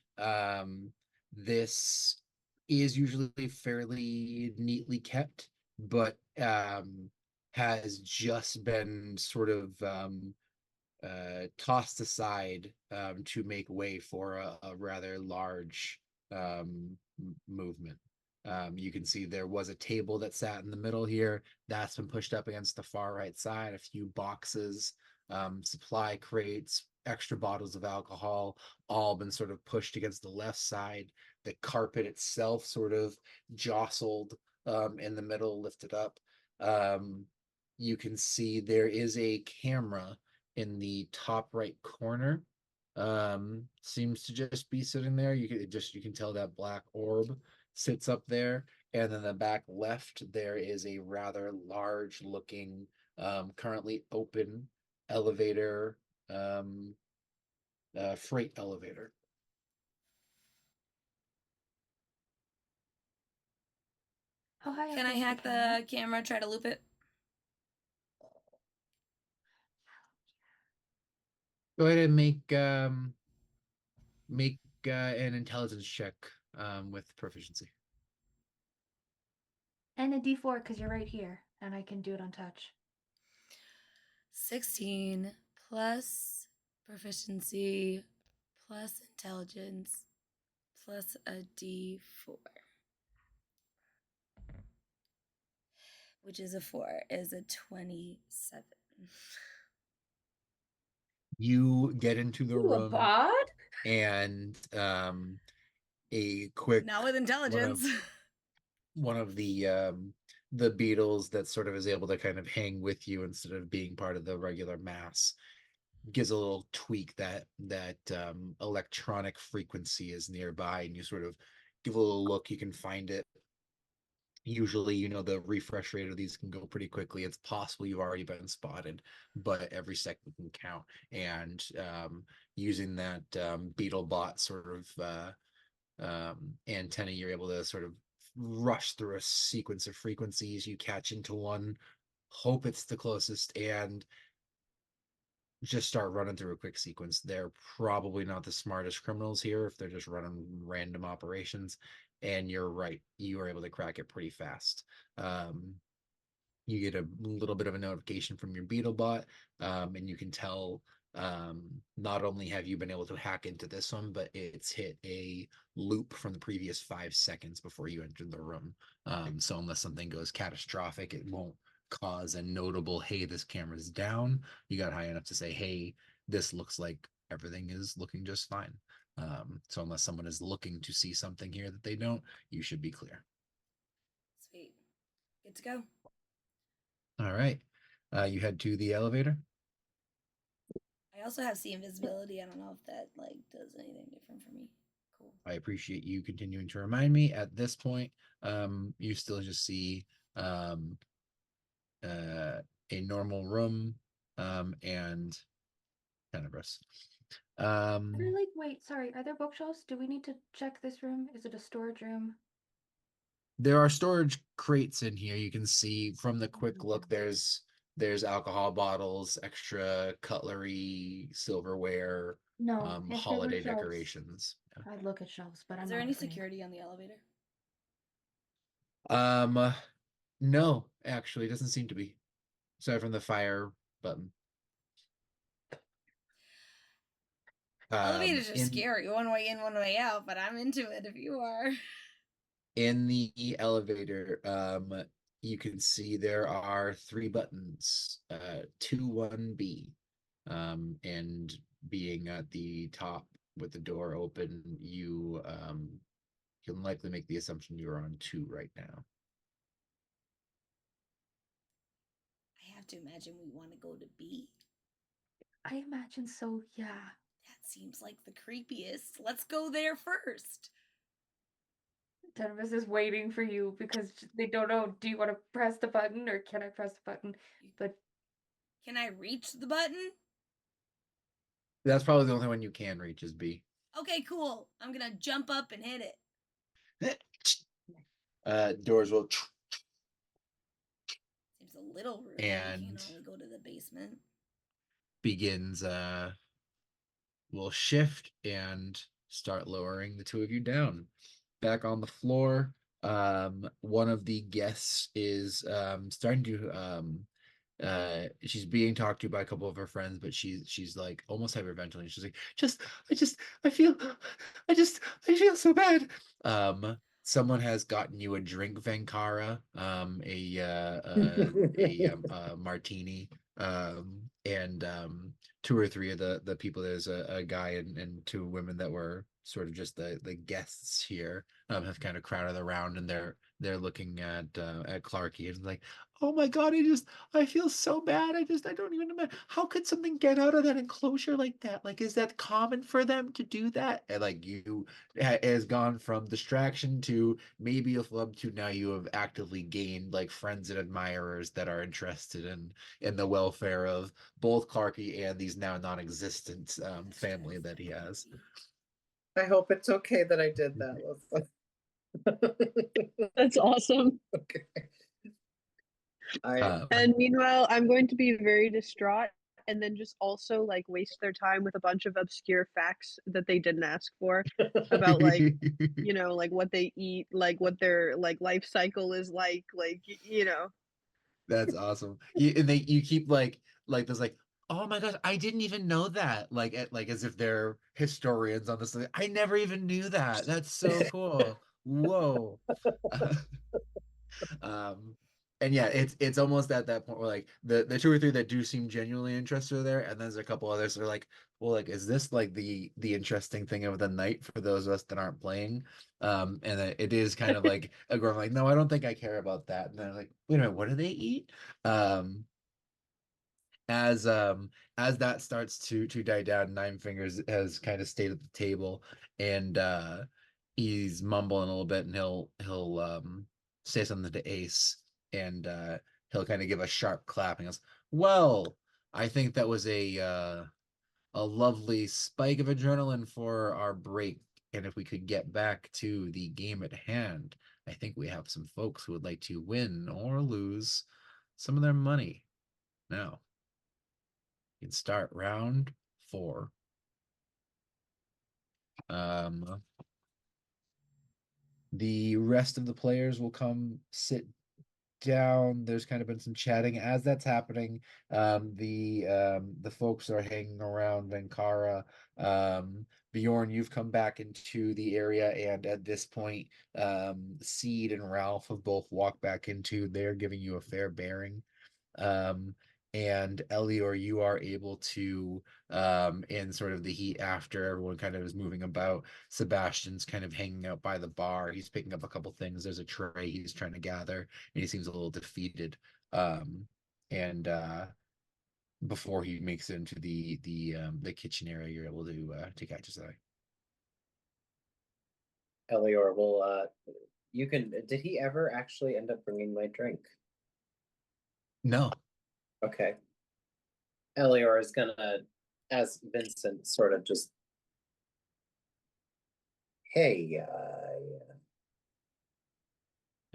this is usually fairly neatly kept, but has just been sort of tossed aside to make way for a rather large movement. You can see there was a table that sat in the middle here. That's been pushed up against the far right side. A few boxes, supply crates, extra bottles of alcohol, all been sort of pushed against the left side. The carpet itself sort of jostled in the middle, lifted up. You can see there is a camera in the top right corner. Seems to just be sitting there. You can tell that black orb sits up there, and then the back left there is a rather large looking currently open elevator, freight elevator. How high up Can I is hack camera? the camera? Try to loop it. Go ahead and make an intelligence check with proficiency. And a D4 because you're right here, and I can do it on touch. 16 plus proficiency plus intelligence plus a D4, which is a 4, is a 27. You get into the You a room, bod? and a quick Not with intelligence. one of the beetles that sort of is able to kind of hang with you instead of being part of the regular mass gives a little tweak that electronic frequency is nearby, and you sort of give a little look. You can find it. Usually, the refresh rate of these can go pretty quickly. It's possible you've already been spotted, but every second can count. And using that beetle bot sort of antenna, you're able to sort of rush through a sequence of frequencies. You catch into one, hope it's the closest, and just start running through a quick sequence. They're probably not the smartest criminals here if they're just running random operations. And you're right, you are able to crack it pretty fast. You get a little bit of a notification from your BeetleBot, and you can tell not only have you been able to hack into this one, but it's hit a loop from the previous 5 seconds before you entered the room. So unless something goes catastrophic, it won't cause a notable, hey, this camera's down. You got high enough to say, hey, this looks like everything is looking just fine. So unless someone is looking to see something here that they don't, you should be clear. Sweet. Good to go. All right. You head to the elevator. I also have see invisibility. I don't know if that does anything different for me. Cool. I appreciate you continuing to remind me. At this point, you still just see a normal room and Tenebris. Wait, sorry, are there bookshelves? Do we need to check this room? Is it a storage room? There are storage crates in here. You can see from the quick look, there's alcohol bottles, extra cutlery, silverware, No, if there were holiday shelves, decorations. I'd look at shelves, but I'm Is there not any afraid. security on the elevator? No, actually, it doesn't seem to be. Aside from the fire button. Elevators are In scary. One way in, one way out, but I'm into it if you are. in the elevator, you can see there are 3 buttons, 2, 1B. And being at the top with the door open, you can likely make the assumption you're on 2 right now. I have to imagine we want to go to B. I imagine so, yeah. That seems like the creepiest. Let's go there first. Tenebris is waiting for you because they don't know, do you want to press the button or can I press the button? But Can I reach the button? That's probably the only one you can reach is B. Okay, cool. I'm gonna jump up and hit it. Doors will Seems a little rude. And- We can only go to the basement. begins will shift and start lowering the 2 of you down. Back on the floor, one of the guests is starting to she's being talked to by a couple of her friends, but she's like almost hyperventilating. She's like, I feel so bad. Someone has gotten you a drink, Vankara, a martini, and 2 or 3 of the people, there's a guy and 2 women that were sort of just the guests here, have kind of crowded around, and they're looking at Clarky and like, oh my god, I feel so bad. I don't even know. How could something get out of that enclosure like that? Like, is that common for them to do that? And like, you has gone from distraction to maybe a flub to now you have actively gained like friends and admirers that are interested in the welfare of both Clarky and these now non-existent family that he has. I hope it's okay that I did that, Leslie. That's awesome. Okay. I And meanwhile, I'm going to be very distraught and then just also like waste their time with a bunch of obscure facts that they didn't ask for about like, you know, like what they eat, like what their like life cycle is like, you know. That's awesome. You keep like there's like, oh my gosh, I didn't even know that. Like as if they're historians on this. Like, I never even knew that. That's so cool. Whoa. And yeah, it's almost at that point where like the 2 or 3 that do seem genuinely interested are there, and then there's a couple others that are like, well, like, is this like the interesting thing of the night for those of us that aren't playing? And it is kind of like a girl like, no, I don't think I care about that. And they're like, wait a minute, what do they eat? As that starts to die down, Nine Fingers has kind of stayed at the table, and he's mumbling a little bit, and he'll say something to Ace, and he'll kind of give a sharp clap and goes, well, I think that was a lovely spike of adrenaline for our break, and if we could get back to the game at hand, I think we have some folks who would like to win or lose some of their money. Now you can start round 4. The rest of the players will come sit down. There's kind of been some chatting as that's happening. The folks are hanging around Vankara. Bjorn, you've come back into the area, and at this point, Seed and Ralph have both walked back into. They're giving you a fair bearing. And Elior, you are able to, in sort of the heat after everyone kind of is moving about, Sebastian's kind of hanging out by the bar. He's picking up a couple things. There's a tray he's trying to gather, and he seems a little defeated. And before he makes it into the kitchen area, you're able to catch his eye. Elior will you can did he ever actually end up bringing my drink? No. Okay. Elior is gonna, as Vincent sort of just, hey,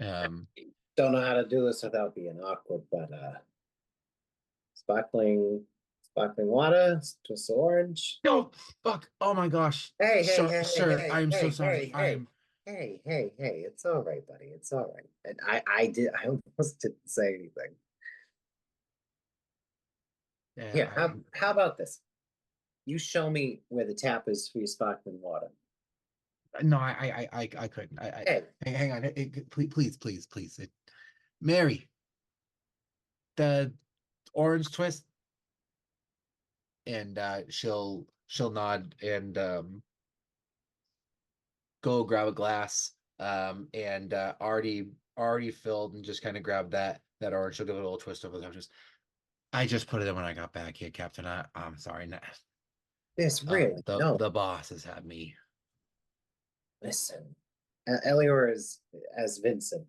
Don't know how to do this without being awkward, but sparkling water, just orange. No, fuck. Oh my gosh. Hey, hey, Sir, hey, sir, hey, I am so hey, sorry. hey, I hey, am. hey, it's all right, buddy. It's all right. And I almost didn't say anything. Here, how about this? You show me where the tap is for your sparkling water. No, I couldn't. Hey, Hang on. Please. Mary, the orange twist, and she'll nod and go grab a glass, and already filled, and just kind of grab that orange. She'll give it a little twist over the top. I just put it in when I got back here, Captain. I'm sorry. this really no. The boss has had me. Listen, Elior is as Vincent.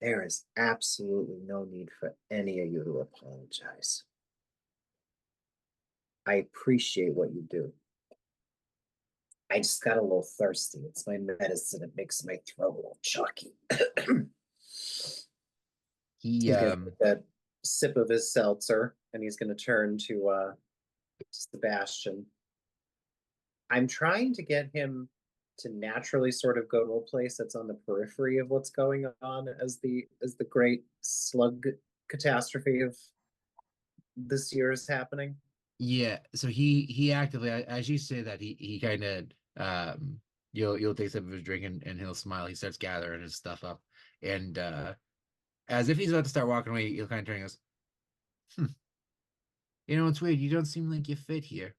There is absolutely no need for any of you to apologize. I appreciate what you do. I just got a little thirsty. It's my medicine. It makes my throat a little chalky. He's gonna take that sip of his seltzer, and he's gonna turn to Sebastian. I'm trying to get him to naturally sort of go to a place that's on the periphery of what's going on as the great slug catastrophe of this year is happening. Yeah, so he actively, as you say that, he kind of you'll take some of his drink, and he'll smile. He starts gathering his stuff up, and as if he's about to start walking away, he'll kind of turn and goes, You know, it's weird. You don't seem like you fit here.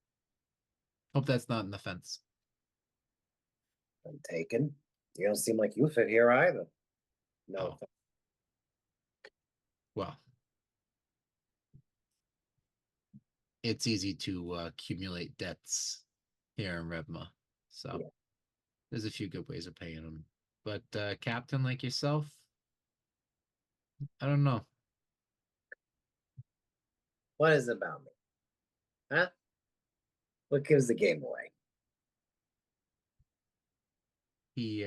Hope that's not an offense. I'm taken. You don't seem like you fit here either. No. Oh. Well, it's easy to accumulate debts here in Revma, so Yeah. There's a few good ways of paying them. But captain like yourself, I don't know. What is it about me? Huh? What gives the game away? He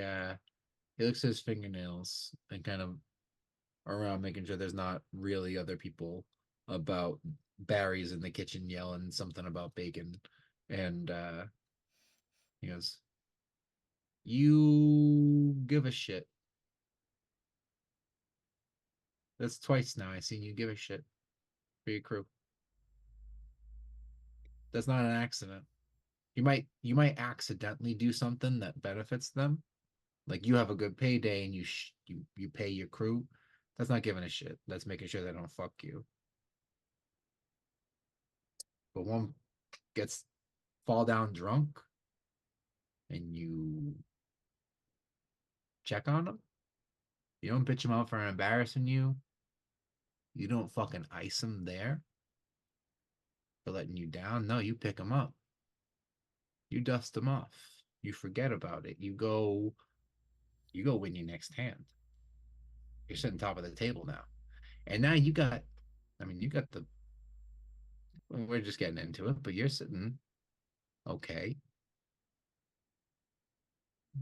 looks at his fingernails and kind of around, making sure there's not really other people about. Barry's in the kitchen yelling something about bacon, and he goes, "You give a shit." That's twice now I seen you give a shit for your crew. That's not an accident. You might accidentally do something that benefits them, like you have a good payday and you pay your crew. That's not giving a shit. That's making sure they don't fuck you. But one gets fall down drunk and you check on them. You don't bitch them out for embarrassing you. You don't fucking ice them there for letting you down. No, you pick them up. You dust them off. You forget about it. You go win your next hand. You're sitting top of the table now. And now you got the, we're just getting into it, but you're sitting okay.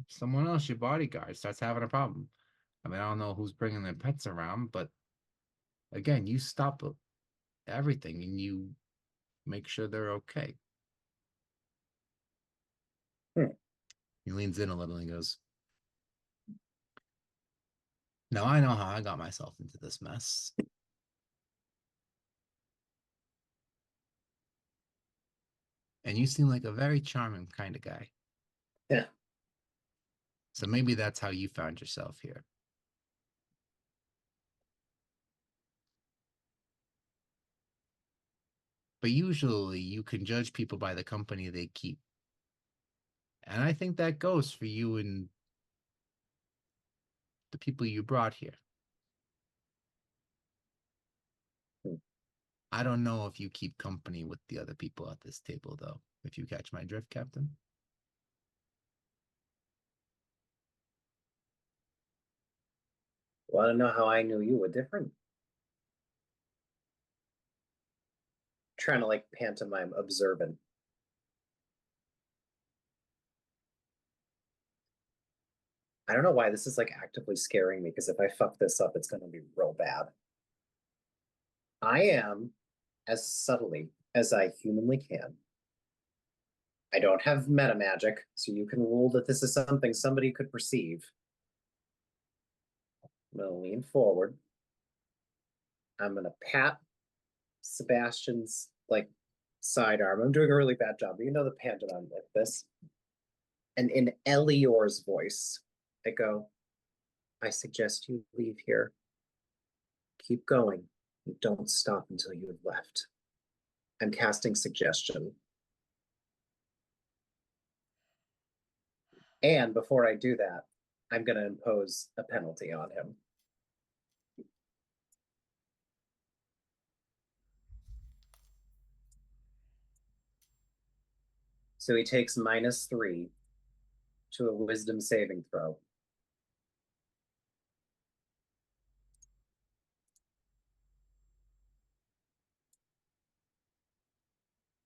Someone else, your bodyguard, starts having a problem. I mean, I don't know who's bringing their pets around, but again, you stop everything and you make sure they're okay. He leans in a little and goes, "Now I know how I got myself into this mess." And you seem like a very charming kind of guy. Yeah. So maybe that's how you found yourself here. But usually you can judge people by the company they keep. And I think that goes for you and the people you brought here. I don't know if you keep company with the other people at this table, though, if you catch my drift, Captain. Want to know how I knew you were different? Trying to like pantomime observant. I don't know why this is like actively scaring me, because if I fuck this up, it's gonna be real bad. I am as subtly as I humanly can. I don't have meta magic, so you can rule that this is something somebody could perceive. I'm gonna lean forward. I'm gonna pat Sebastian's like sidearm. I'm doing a really bad job, but you know the pantomime like this. And in Elior's voice, I go, I suggest you leave here. Keep going. Don't stop until you have left. I'm casting suggestion. And before I do that, I'm going to impose a penalty on him. So he takes -3 to a wisdom saving throw.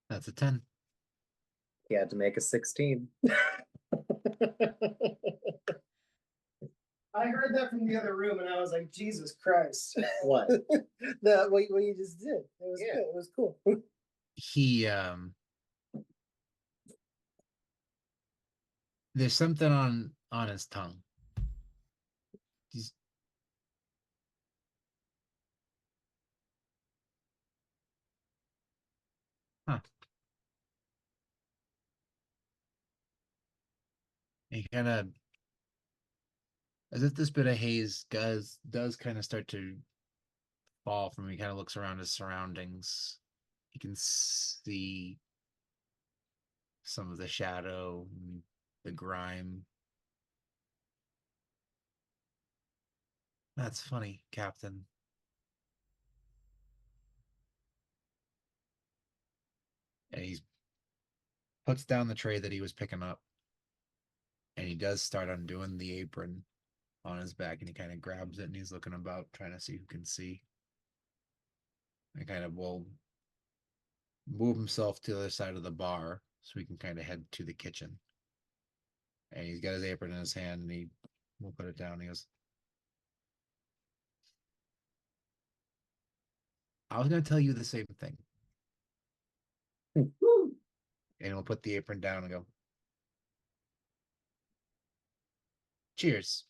That's a 10. He had to make a 16. I heard that from the other room, and I was like, Jesus Christ. What? What you just did. It was Yeah. good. It was cool. He there's something on his tongue. He's huh. He kind of, as if this bit of haze does kind of start to fall from him. He kind of looks around his surroundings. He can see some of the shadow, the grime. That's funny, Captain. And he puts down the tray that he was picking up. And he does start undoing the apron on his back, and he kind of grabs it and he's looking about, trying to see who can see. And kind of will move himself to the other side of the bar so he can kind of head to the kitchen. And he's got his apron in his hand and he will put it down. He goes, I was going to tell you the same thing. And he'll put the apron down and go, cheers.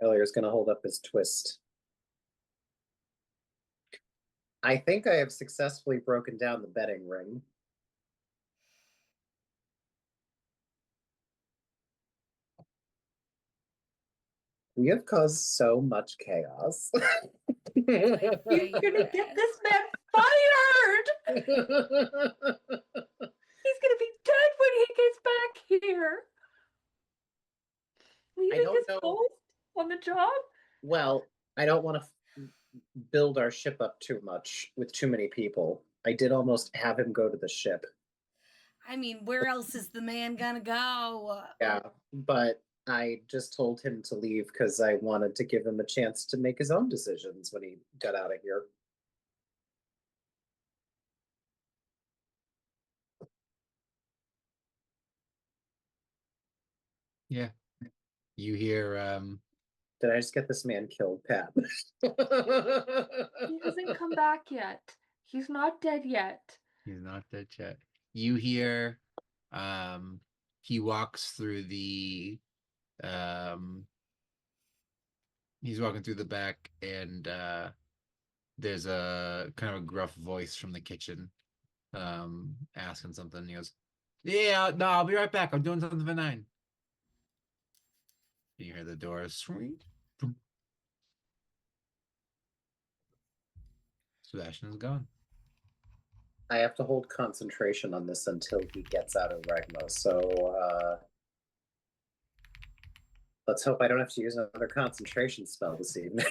Elior's going to hold up his twist. I think I have successfully broken down the betting ring. We have caused so much chaos. He's gonna get this man fired! He's gonna be dead when he gets back here. Leaving don't his know. post on the job? Well, I don't want to build our ship up too much with too many people. I did almost have him go to the ship. I mean, where else is the man gonna go? Yeah, but I just told him to leave because I wanted to give him a chance to make his own decisions when he got out of here. Yeah. You hear Did I just get this man killed, Pat? He hasn't come back yet. He's not dead yet. he's not dead yet. You hear he walks through the he's walking through the back, and there's a kind of a gruff voice from the kitchen asking something. He goes, yeah, no, I'll be right back. I'm doing something for 9. You hear the doors swing. Sebastian is gone. I have to hold concentration on this until he gets out of Regma. So let's hope I don't have to use another concentration spell this evening.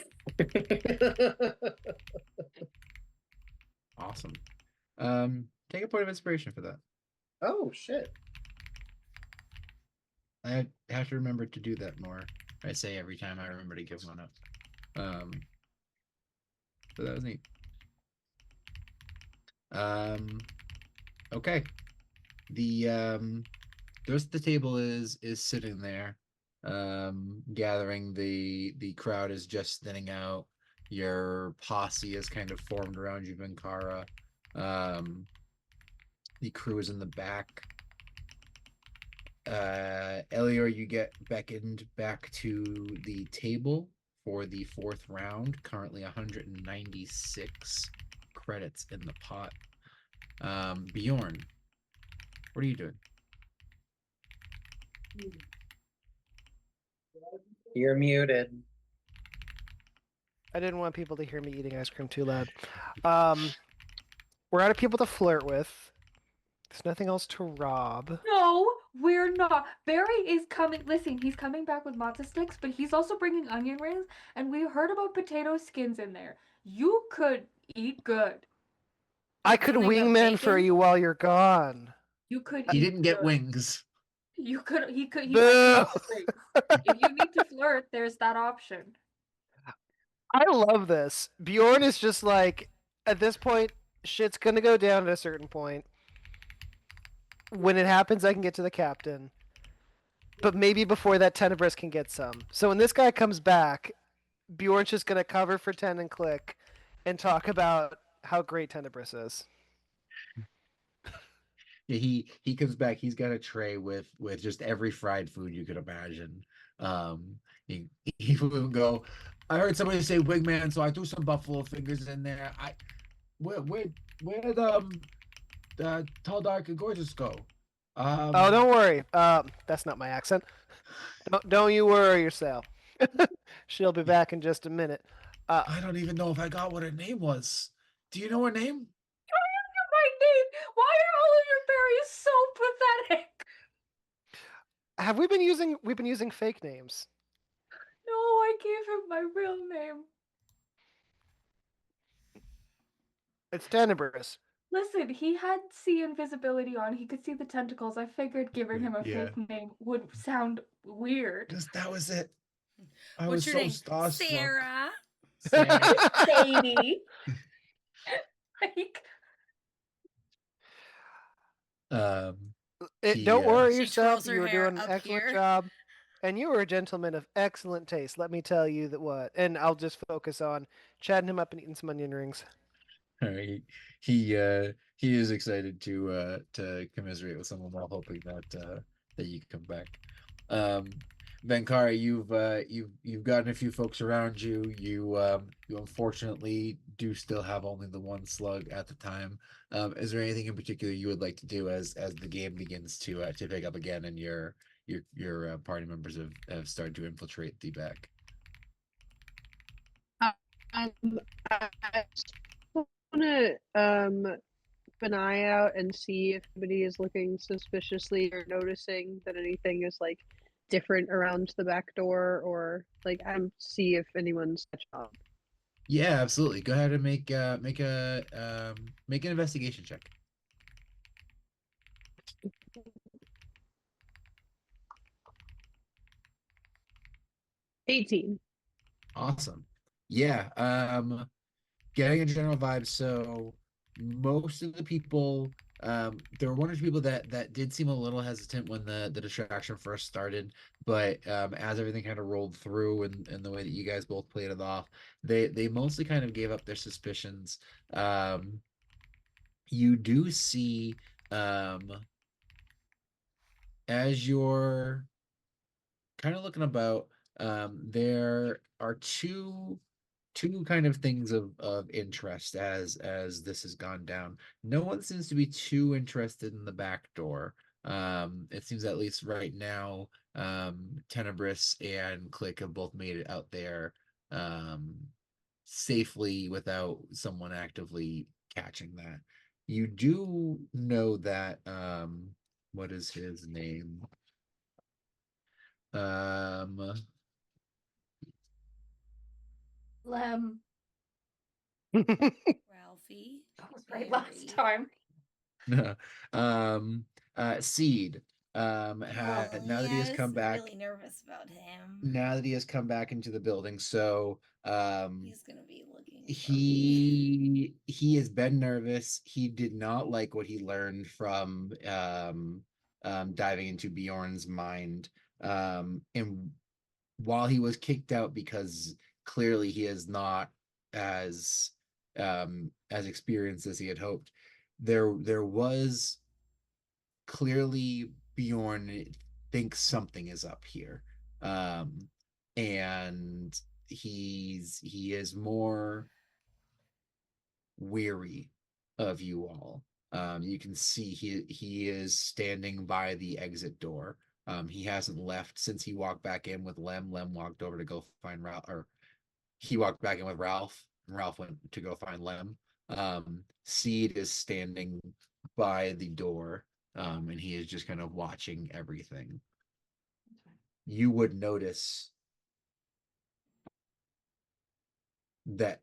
Awesome. Take a point of inspiration for that. Oh shit. I have to remember to do that more. I say every time I remember to give one up. So that was neat. Okay. The the rest of the table is sitting there, gathering. The crowd is just thinning out. Your posse is kind of formed around you, Vinkara. The crew is in the back. Elior, you get beckoned back to the table for the fourth round. Currently 196 credits in the pot. Bjorn, what are you doing? You're muted. I didn't want people to hear me eating ice cream too loud. We're out of people to flirt with. There's nothing else to rob. No, we're not. Barry is coming. Listen, he's coming back with matzo sticks, but he's also bringing onion rings, and we heard about potato skins in there. You could eat good. I could Something about wingman for bacon? you while you're gone. You could. He eat didn't get good. wings. You could. He could. He Boo! onion rings. If you need to flirt, there's that option. I love this. Bjorn is just like, at this point, shit's gonna go down at a certain point. When it happens, I can get to the captain. But maybe before that, Tenebris can get some. So when this guy comes back, Bjorn's just gonna cover for Ten and Click and talk about how great Tenebris is. Yeah, he comes back. He's got a tray with just every fried food you could imagine. He will go. I heard somebody say wingman, so I threw some buffalo fingers in there. Where did the tall, dark, and gorgeous go? Oh, don't worry. That's not my accent. Don't you worry yourself. She'll be back in just a minute. I don't even know if I got what her name was. Do you know her name? My name. Why are all of your berries so pathetic? Have we've been using fake names? No, I gave him my real name. It's Tenebris. Listen, he had sea invisibility on. He could see the tentacles. I figured giving him a Yeah. fake name would sound weird. That was it. I What's was your so name? starstruck. Sarah. Sarah. Sadie. Like, Don't worry She yourself. twirls her You were hair doing an up excellent here. job. And you were a gentleman of excellent taste. Let me tell you that what. And I'll just focus on chatting him up and eating some onion rings. He is excited to commiserate with someone while hoping that you can come back. Venkara, you've gotten a few folks around you. You unfortunately do still have only the one slug at the time. Is there anything in particular you would like to do as the game begins to pick up again and your party members have started to infiltrate the back? I just wanna keep an eye out and see if anybody is looking suspiciously or noticing that anything is like different around the back door, or like see if anyone's catching up. Yeah, absolutely. Go ahead and make an investigation check. $18. Awesome. Yeah. Getting a general vibe. So most of the people, there were one or two people that did seem a little hesitant when the distraction first started, but as everything kind of rolled through and the way that you guys both played it off, they mostly kind of gave up their suspicions. You do see as you're kind of looking about, there are two kind of things of interest as this has gone down. No one seems to be too interested in the back door. It seems at least right now, Tenebris and Click have both made it out there safely without someone actively catching that. You do know that what is his name? Lem. Ralphie. That was right last Barry. time. Seed. Oh, Now that he yeah, has I was come back, really nervous about him. now that he has come back into the building, so He's gonna be looking. For me. he has been nervous. He did not like what he learned from diving into Bjorn's mind. And while he was kicked out because clearly he is not as experienced as he had hoped, there was clearly Bjorn thinks something is up here. And he is more weary of you all. You can see he is standing by the exit door. He hasn't left since he walked back in with Lem. Lem walked over to go find Ralph, or he walked back in with Ralph, and Ralph went to go find Lem. Seed is standing by the door, and he is just kind of watching everything. You would notice that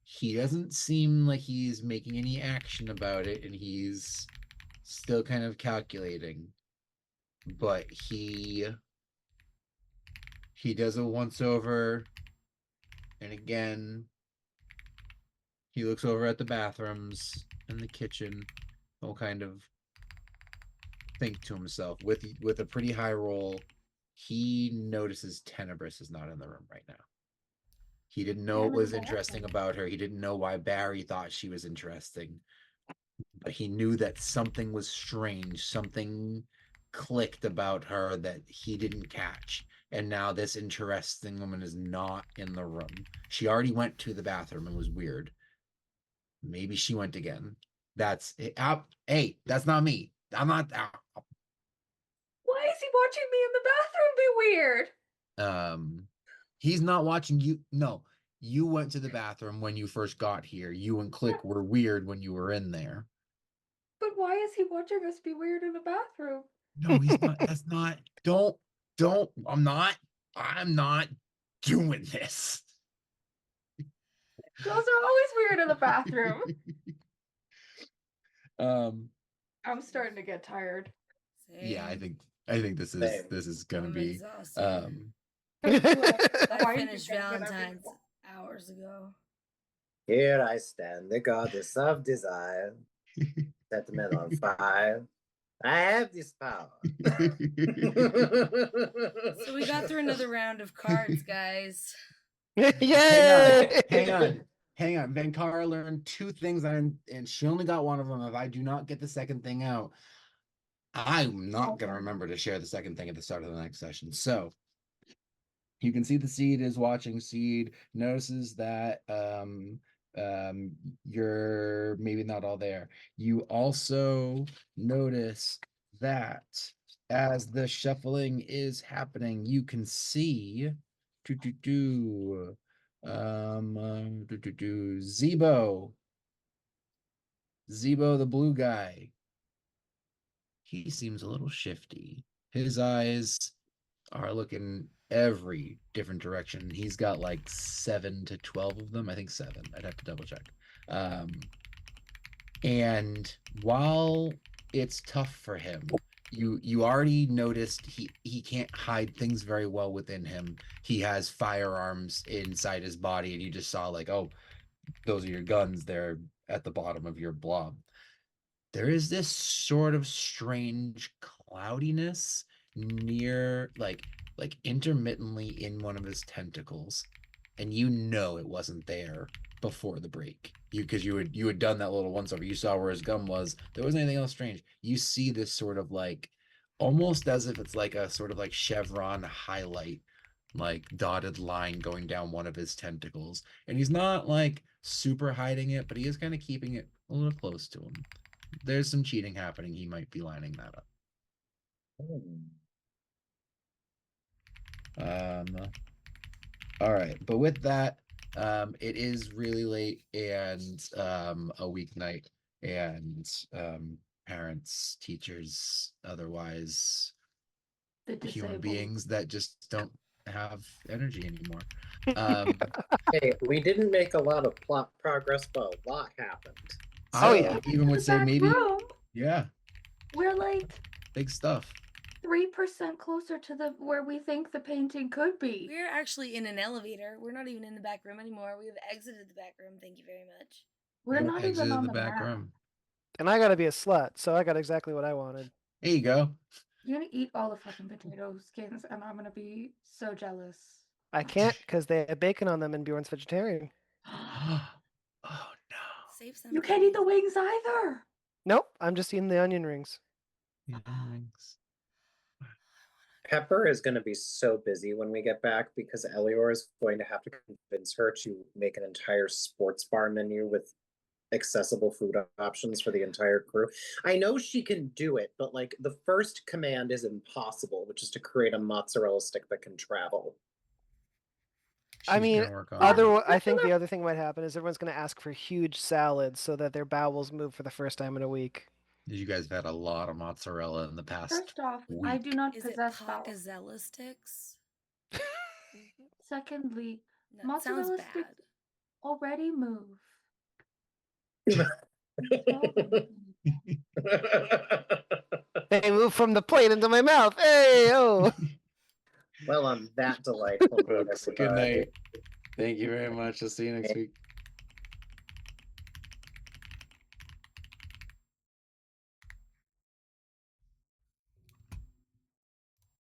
he doesn't seem like he's making any action about it, and he's still kind of calculating, but he does a once over, and again he looks over at the bathrooms and the kitchen. He'll kind of think to himself with a pretty high roll. He notices Tenebris is not in the room right now. He didn't know what was interesting about her. He didn't know why Barry thought she was interesting. But he knew that something was strange. Something clicked about her that he didn't catch. And now this interesting woman is not in the room. She already went to the bathroom and was weird. Maybe she went again. That's it. Hey, that's not me. I'm not. Why is he watching me in the bathroom be weird? He's not watching you. No, you went to the bathroom when you first got here. You and Click were weird when you were in there. But why is he watching us be weird in the bathroom? No, he's not. That's not. Don't. I'm not doing this. Girls are always weird in the bathroom. I'm starting to get tired. Yeah, I Same. think this is gonna I'm be exhausted. Why I are you finished gonna get Valentine's everything? hours ago. Here I stand, the goddess of desire. Set the men on fire. I have this power. So we got through another round of cards, guys. Yay! Hang on. Vankara learned 2 things, and she only got one of them. If I do not get the second thing out, I'm not gonna remember to share the second thing at the start of the next session. So you can see the Seed is watching. Seed notices that you're maybe not all there. You also notice that as the shuffling is happening, you can see Zebo the blue guy. He seems a little shifty. His eyes are looking every different direction. He's got like 7 to 12 of them. I think 7. I'd have to double check. And while it's tough for him, you already noticed he can't hide things very well within him. He has firearms inside his body, and you just saw like, oh, those are your guns. They're at the bottom of your blob. There is this sort of strange cloudiness near, like intermittently in one of his tentacles, and you know it wasn't there before the break. Because you had done that little once over. You saw where his gun was. There wasn't anything else strange. You see this sort of like, almost as if it's like a sort of like chevron highlight, like dotted line going down one of his tentacles, and he's not like super hiding it, but he is kind of keeping it a little close to him. There's some cheating happening. He might be lining that up. All right, but with that, it is really late and a weeknight, and parents, teachers, otherwise human beings that just don't have energy anymore. Hey, we didn't make a lot of plot progress, but a lot happened. Oh, I yeah. even would say maybe, yeah, We're like big stuff. 3% closer to where we think the painting could be. We're actually in an elevator. We're not even in the back room anymore. We have exited the back room. Thank you very much. We're not even Exited on the back map. room. And I gotta be a slut, so I got exactly what I wanted. There you go. You're gonna eat all the fucking potato skins, and I'm gonna be so jealous. I can't because they have bacon on them and Bjorn's vegetarian. Oh no. Save some. You can't eat the wings either. Nope, I'm just eating the onion rings. Yeah, thanks. Pepper is going to be so busy when we get back because Elior is going to have to convince her to make an entire sports bar menu with accessible food options for the entire crew. I know she can do it, but like the first command is impossible, which is to create a mozzarella stick that can travel. I She's mean, gonna work on it. I think the other thing might happen is everyone's going to ask for huge salads so that their bowels move for the first time in a week. You guys have had a lot of mozzarella in the past. First off, I week. do not Is it possess bowels. Pacazella sticks? Secondly, That sounds mozzarella bad. sticks already move. They move from the plate into my mouth. Hey, oh. Well, on that delightful note, Folks, good everybody. night. Thank you very much. I'll see you next week.